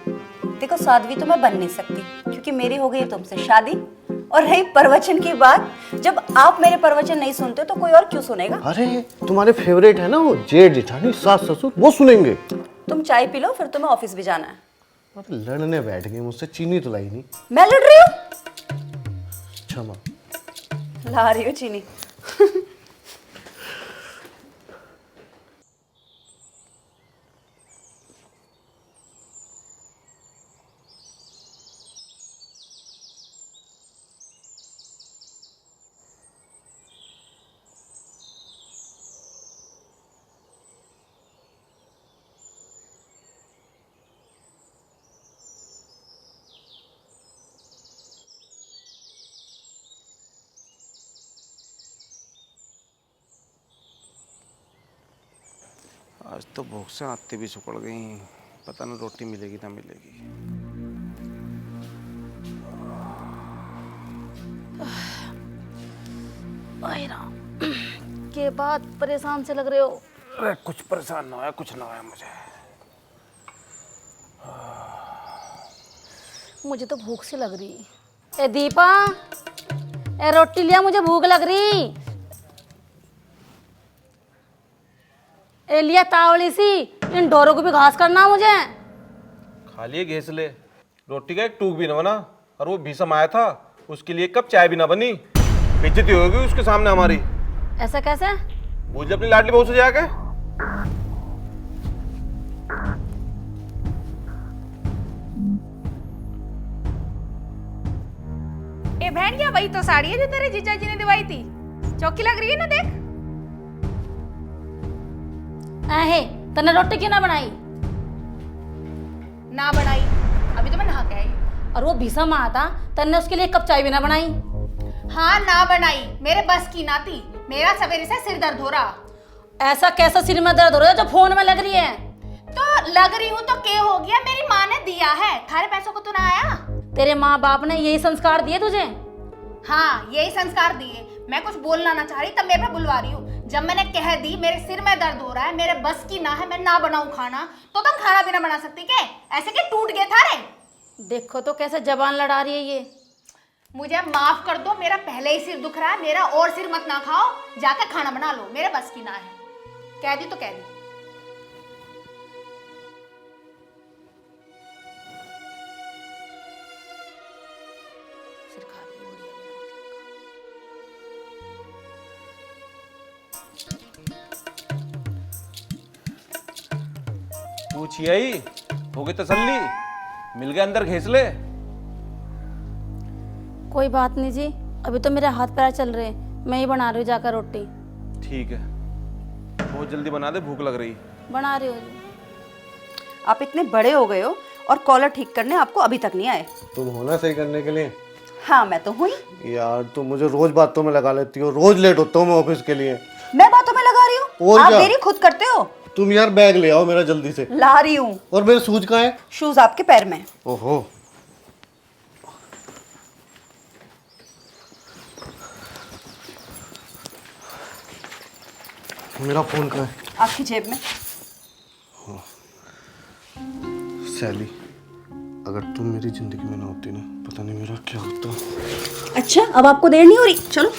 देखो साध्वी तो मैं बन नहीं सकती क्योंकि मेरी हो गई तुमसे शादी। और रही प्रवचन की बात, जब आप मेरे प्रवचन नहीं सुनते तो कोई और क्यों सुनेगा? अरे तुम्हारे फेवरेट है ना वो जेठ जेठानी सास ससुर, वो सुनेंगे। तुम चाय पी लो, फिर तुम्हें ऑफिस भी जाना है। अरे लड़ने बैठ गई मुझसे, चीनी तो लाई नहीं। मैं लड़ रही हूँ? क्षमा। ला रही हूँ चीनी। आज तो भूख से आते भी सुकड़ गई, पता नहीं रोटी मिलेगी ना मिलेगी। के बाद परेशान से लग रहे हो? अरे कुछ परेशान ना होया, कुछ ना होया मुझे। मुझे तो भूख सी लग रही। ए दीपा, ए रोटी लिया, मुझे भूख लग रही। ए लिया तावली सी, इन ढोरों को भी घास करना मुझे। खा लिए घेस ले, रोटी का एक टूक भी ना बना। और वो भीषम आया था, उसके लिए 1 कप चाय भी ना बनी। बेइज्जती होगी उसके सामने हमारी। ऐसा कैसे? पूछ ले अपनी लाडली बहू से जाके। ए बहन, क्या वही तो साड़ी है जो तेरे जीजा जी ने दिवाई थी? चौकी लग रही है ना, देख। आहे, तने रोटी क्यों ना बनाई? ना बनाई, अभी तो मैं नहा के आई। और वो भीषम आया था, तन्ने उसके लिए 1 कप चाय भी ना बनाई। हाँ ना बनाई, मेरे बस की ना थी। मेरा सवेरे से सिर दर्द हो रहा। ऐसा कैसा सिर में दर्द हो रहा है जो फोन में लग रही है? तो लग रही हूँ तो क्या हो गया, मेरी माँ ने दिया है, थारे पैसों को तो ना आया। तेरे माँ बाप ने यही संस्कार दिए तुझे? हाँ यही संस्कार दिए। मैं कुछ बोलना ना चाह रही तब मेरे पे बुलवा रही हूँ। जब मैंने कह दी मेरे सिर में दर्द हो रहा है, मेरे बस की ना है, मैं ना बनाऊं खाना, तो तुम खाना भी ना बना सकती क्या? ऐसे क्या टूट गए थारे? देखो तो कैसे जबान लड़ा रही है ये। मुझे माफ कर दो, मेरा पहले ही सिर दुख रहा है, मेरा और सिर मत ना खाओ, जाकर खाना बना लो, मेरे बस की ना है। कह दी तो कह दी। फिर खा रही है बढ़िया पूछिए आई हो गई तसल्ली, मिल गया अंदर घेस ले। कोई बात नहीं जी, अभी तो मेरे हाथ पैर चल रहे हैं, मैं ही बना रही हूँ जाकर रोटी। ठीक है, बहुत जल्दी बना दे, भूख लग रही। बना रही हूँ जी। आप इतने बड़े हो गए हो और कॉलर ठीक करने आपको अभी तक नहीं आए। तुम हो ना सही करने के लिए। हाँ मैं तो हुई। यार तुम मुझे रोज बातों में लगा लेती हो, रोज लेट होता हूँ मैं ऑफिस के लिए। मैं बातों में लगा रही हूँ? आप देरी खुद करते हो। तुम यार बैग ले आओ मेरा जल्दी से। ला रही हूँ। और मेरे शूज कहाँ है? शूज आपके पैर में। ओहो, मेरा फोन कहाँ है? आपकी जेब में। सैली, अगर तुम मेरी जिंदगी में ना होती ना, पता नहीं मेरा क्या होता। अच्छा, अब आपको देर नहीं हो रही, चलो।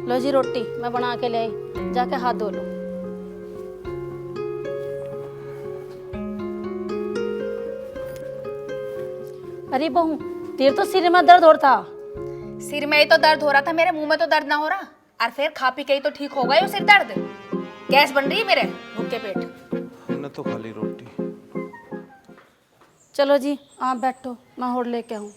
लो जी रोटी, मैं बना के ले आई, जाके हाथ धो लो। अरे बहू, तेरे तो सिर में दर्द हो रहा था। सिर में ही तो दर्द हो रहा था, मेरे मुंह में तो दर्द ना हो रहा। और फिर खा पी के ही तो ठीक हो गए वो सिर दर्द। गैस बन रही है मेरे भूखे पेट। हमने तो खा ली रोटी। चलो जी, आप बैठो, मैं होड़ लेके आऊँ।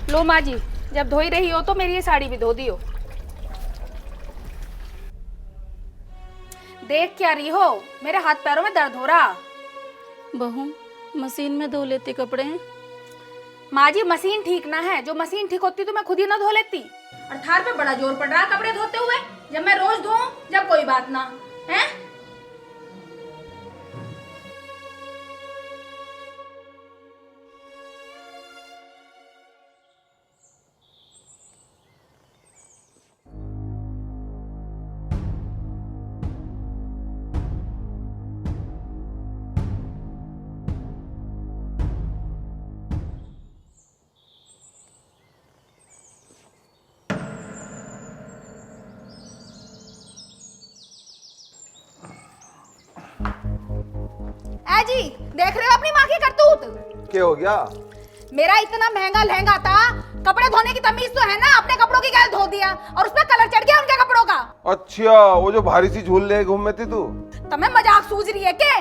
लो माँ जी, जब धोई रही हो तो मेरी ये साड़ी भी धो दियो। देख क्या रही हो, मेरे हाथ पैरों में दर्द हो रहा। बहू, मशीन में धो लेती कपड़े। माँ जी, मशीन ठीक ना है, जो मशीन ठीक होती तो मैं खुद ही ना धो लेती। और थार पे बड़ा जोर पड़ रहा है कपड़े धोते हुए। जब मैं रोज धोऊं, जब कोई बात ना है। जी, देख रहे हो अपनी माँ की करतूत? क्या हो गया? मेरा इतना महंगा लहंगा था, कपड़े धोने की तमीज तो है ना, अपने कपड़ों की गैल धो दिया और उसमें कलर चढ़ गया उनके कपड़ों का। अच्छा, वो जो भारी सी झूल ले घूम में थी तू? तुम्हें मजाक सूझ रही है क्या?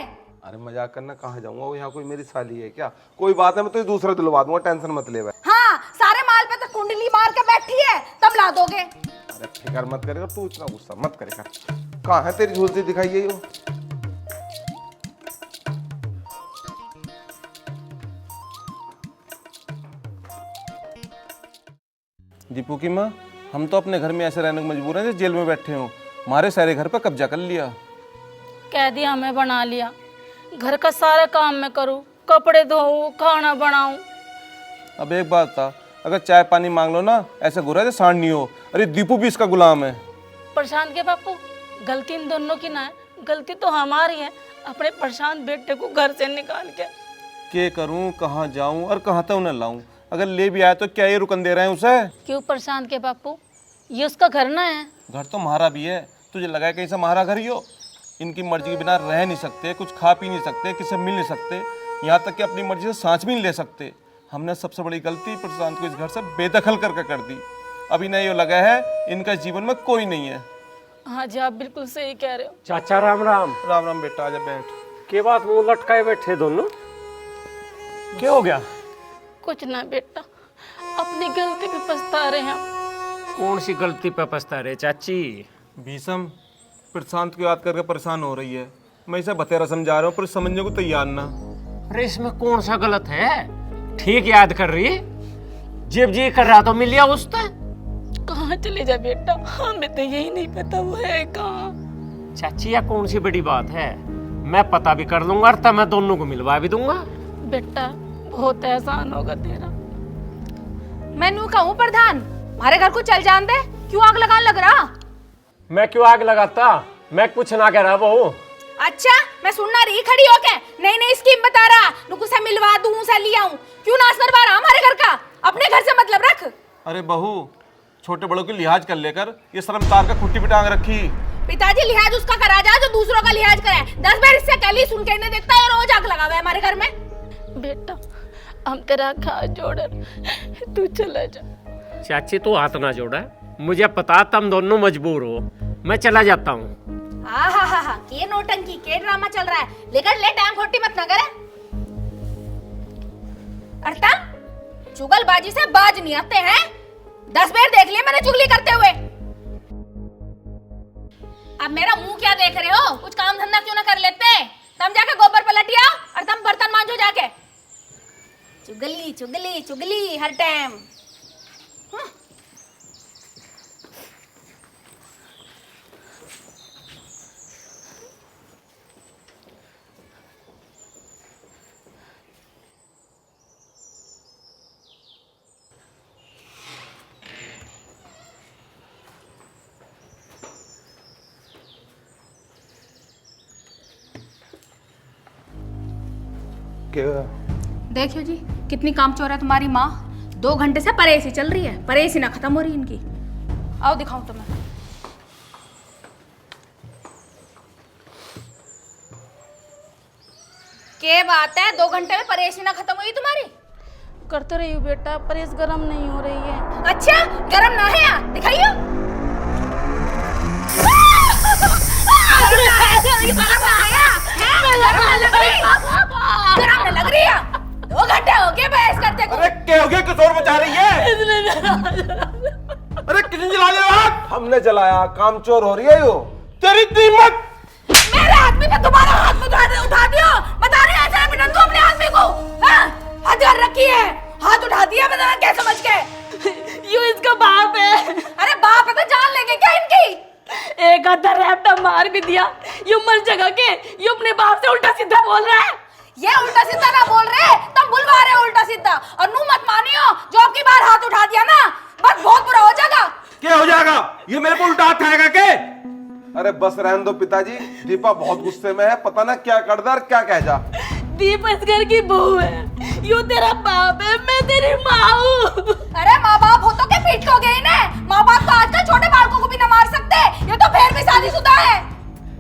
अरे मजाक करना कहाँ जाऊंगा, वो यहाँ कोई मेरी साली है क्या? कोई बात है, मैं तुझे दूसरा दिलवा दूंगा, टेंशन मत ले। हाँ, सारे माल पे तो कुंडली मार के बैठी है, तब ला दोगे। अरे फिकर मत करेगा तू, इतना गुस्सा मत करेगा। कहाँ है तेरी झूलती दिखाई है वो? दीपू की माँ, हम तो अपने घर में ऐसे रहने को मजबूर हैं जैसे जेल में बैठे हो। हमारे सारे घर पर कब्जा कर लिया। कह दिया हमें बना लिया, घर का सारा काम मैं करूँ, कपड़े धोऊं, खाना बनाऊं। अब एक बात था, अगर चाय पानी मांग लो ना, ऐसे घुरा जैसे सांड नहीं हो। अरे दीपू भी इसका गुलाम है। प्रशांत के बापू, गलती इन दोनों की ना है, गलती तो हमारी है, अपने प्रशांत बेटे को घर से निकाल के। करूं, कहाँ जाऊं और कहाँ तक उन्हें लाऊं? अगर ले भी आया तो क्या ये रुकन दे रहे हैं उसे? क्यों प्रशांत के बापू, ये उसका घर ना है? घर तो हमारा भी है, तुझे लगा है कहीं से हमारा घर ही हो? इनकी मर्जी के बिना रह नहीं सकते, कुछ खा पी नहीं सकते, किसी से मिल नहीं सकते, यहाँ तक कि अपनी मर्जी से सांस भी नहीं ले सकते। हमने सबसे बड़ी गलती प्रशांत को इस घर से बेदखल करके कर दी। अभी नहीं लगा है इनका जीवन में कोई नहीं है। हाँ जी, आप बिल्कुल सही कह रहे हो। चाचा राम राम। राम राम बेटा, आजा बैठ। के बात मुंह लटकाए बैठे दोनों, क्या हो गया? कुछ ना बेटा, अपनी गलती पे पछता रहे हैं। कौन सी गलती पे पछता रहे चाची? भीषम, प्रशांत को याद करके परेशान हो रही है। मैं इसे बतेरा समझा रहा हूँ पर समझने को तैयार ना। अरे इसमें कौन सा गलत है? ठीक याद कर रही है। जब जी कर रहा तो मिल गया उससे। कहाँ चले जा बेटा, हमें तो यही नहीं पता वो है कहाँ। चाची या कौन सी बड़ी बात है, मैं पता भी कर लूंगा और तब मैं दोनों को मिलवा भी दूंगा। बेटा बहुत एहसान होगा तेरा। मैं नू कहूँ प्रधान, हमारे घर को चल जान दे, क्यों आग लगाने लग रहा? मैं क्यों आग लगाता, मैं कुछ ना कह रहा बहू। अच्छा मैं सुनना रही खड़ी होके, नई नई स्कीम बता रहा, नुकु से मिलवा दूं से ले आऊं, क्यों नाश करवा रहा हमारे घर का? अपने घर से मतलब रख। अरे बहू, छोटे बड़ों की लिहाज कर लेकर ये शर्मसार का खुट्टी पे टांग रखी। पिताजी लिहाज उसका करा जा जो दूसरों का लिहाज करे। 10 बार इससे कल ही सुन के नहीं देखता है, रोज आग लगावे हमारे घर में। बेटा हम तेरा हाथ जोड़, तू चला जा। चाची तू हाथ ना जोड़ा, मुझे पता तुम दोनों मजबूर हो, मैं चला जाता हूँ। हा के नोटंकी के ड्रामा चल रहा है, लेकर ले टाइम खोटी मत ना करे। अर्थम चुगलबाजी से बाज नहीं आते हैं। 10 बार देख लिया मैंने चुगली करते हुए। अब मेरा मुंह क्या देख रहे हो? कुछ काम धंधा क्यों ना कर लेते? तुम जाके गोबर पलट आओ और तुम बर्तन मांजो जाके। चुगली चुगली चुगली हर टाइम। देखियो जी कितनी कामचोर है तुम्हारी माँ। 2 घंटे से परेसी चल रही है, परेसी ना खत्म हो रही इनकी। आओ दिखाऊं तुम्हें। क्या बात है, 2 घंटे में परेसी ना खत्म हुई तुम्हारी? करते रही हूँ बेटा, परेश गरम नहीं हो रही है। अच्छा गरम ना है यहाँ, दिखाइयो। गरम लग रही है। 2 घंटे हो गए बहस करते को। अरे क्या हो गया, किस और बचा रही है? अरे किसने जला लिया? हमने जलाया, कामचोर हो रही है यो। तेरी कीमत। मेरे आदमी पे तुम्हारा हाथ उठा दियो। बता रही ऐसा है बिना तू अपने आदमी को हद कर रखी है, हाथ उठा दिया बता क्या समझ के? यू इसका बाप है। अरे बाप है तो जान लेंगे क्या इनकी? एक आधा रैप्टा मार भी दिया, यू मर जगह के यू अपने बाप से उल्टा सीधा बोल रहा है। ये उल्टा सीधा ना बोल रहे, तुम बुलवा रहे हो उल्टा सीधा। और नू मत मानियो, जो आपकी बार हाथ उठा दिया ना, बस बहुत बुरा हो जाएगा। क्या हो जाएगा? ये मेरे को उल्टा हाथ खाएगा के? अरे बस रहने दो पिताजी, दीपा बहुत गुस्से में है, पता ना क्या कर दे और क्या कह जा। दीप इस घर की बहू है, यू तेरा बाप है, मैं तेरी माँ हूँ। अरे माँ बाप हो तो क्या पीट को गए ना? माँ बाप तो आजकल छोटे बालकों को भी न मार सकते, ये तो फिर भी शादीशुदा है।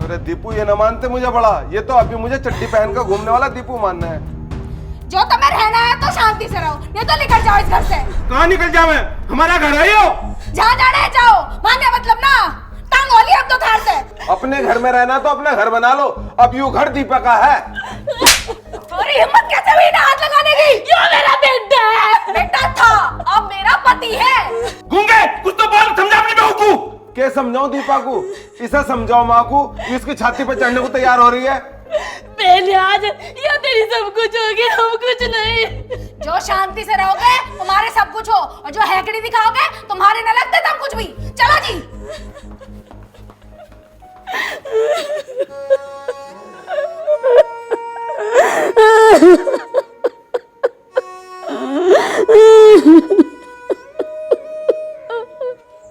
अरे दीपू ये न मानते मुझे बड़ा, ये तो अभी मुझे चड्डी पहन कर घूमने वाला दीपू मानना है। जो तुम्हें रहना है तो शांति से रहो, नहीं तो निकल जाओ इस घर से। कहाँ निकल जाओ? मैं हमारा घर है यो। जहाँ जाना है जाओ, मानने मतलब ना टांग होली अब तो थार से। अपने घर में रहना तो अपना घर बना लो, अब यू घर दीपा का है। और हिम्मत कैसे हुई ना हाथ लगाने की? यो मेरा बेटा है। बेटा था, अब मेरा पति है। गूंगे कुछ तो बोल, समझा अपनी बहू को। क्या समझाऊं दीपा को? इसे समझाओ माँ को, इसकी छाती पे चढ़ने को तैयार हो रही है। पहले आज या तेरी सब कुछ होगी, हम कुछ नहीं। जो शांति से रहोगे तुम्हारे सब कुछ हो, और जो हैकड़ी दिखाओगे तुम्हारे न लगते तुम कुछ भी। चलो जी।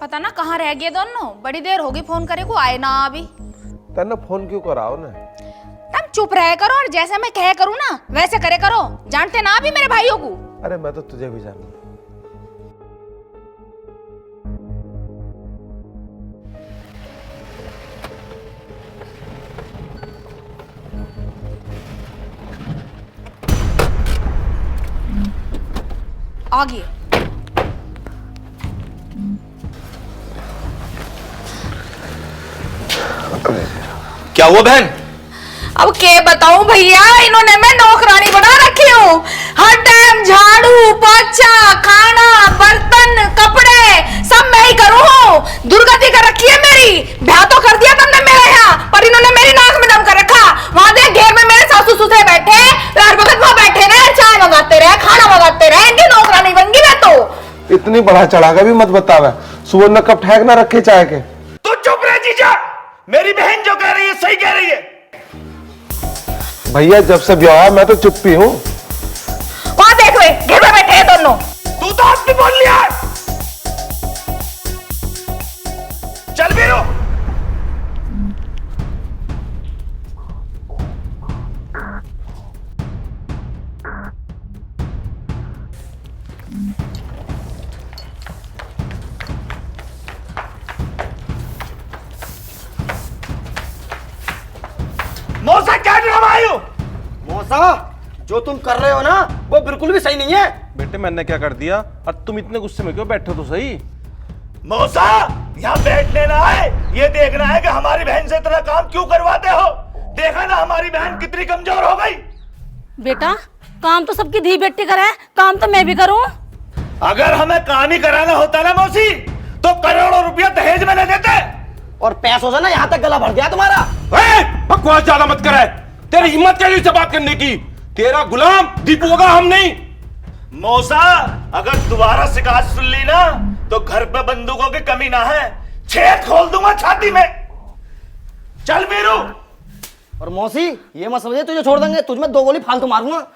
पता ना कहाँ रह गए दोनों, बड़ी देर होगी फोन करे को आए ना अभी। तेने फोन क्यों कराओ ना? तुम चुप रहे करो और जैसे मैं कहे करूँ ना वैसे करे करो। जानते ना अभी मेरे भाइयों को। अरे मैं तो तुझे भी जानू। आ गए। क्या हुआ बहन? अब के बताऊं भैया, इन्होंने मैं नौकरानी बना रखी हूँ। हर टाइम झाड़ू पोछा खाना बर्तन कपड़े सब मैं ही करूँ। दुर्गति कर रखी है मेरी। ब्याह तो कर दिया तुमने मेरे यहाँ, पर इन्होंने मेरी नाक में दम कर रखा। वहां देख घेर में मेरे सासू ससुर बैठे, हर वक्त वहां बैठे रहे, चाय मंगाते रहे, खाना मंगाते रहे। इनकी नौकरानी बन गई मैं तो। इतनी बढ़ा चढ़ा के भी मत बतावे, सुवर्ण कब ठहक ना रखे चाय के। तू चुप रह जीजा, मेरी बहन जो कह रही है सही कह रही है। भैया जब से ब्याह है मैं तो चुप ही हूँ। वहां देख रहे घेर में बैठे हैं दोनों। तू तो आज भी बोल लिया। चल बीरू। मौसा क्या ड्रामा आयु? मौसा, जो तुम कर रहे हो ना वो बिल्कुल भी सही नहीं है। बेटे मैंने क्या कर दिया और तुम इतने गुस्से में क्यों बैठे हो? तो सही। मौसा यहाँ बैठने ना आए, ये देखना है कि हमारी बहन से इतना काम क्यों करवाते हो। देखा ना हमारी बहन कितनी कमजोर हो गई। बेटा काम तो सबकी धी बेटी करे, काम तो मैं भी करूं। अगर हमें काम ही कराना होता ना मौसी, तो करोड़ों रुपया दहेज में ले देते। और पैसों से ना यहाँ तक गला भर गया तुम्हारा। बकवास ज्यादा मत करे। तेरी हिम्मत कैसी से बात करने की? तेरा गुलाम दीपू होगा, हम नहीं। मौसा अगर दोबारा शिकायत सुन ली ना तो घर पे बंदूकों की कमी ना है, छेद खोल दूंगा छाती में। चल वीरू। और मौसी ये मत समझे तुझे छोड़ देंगे, तुझ में 2 गोली फालतू मारूंगा।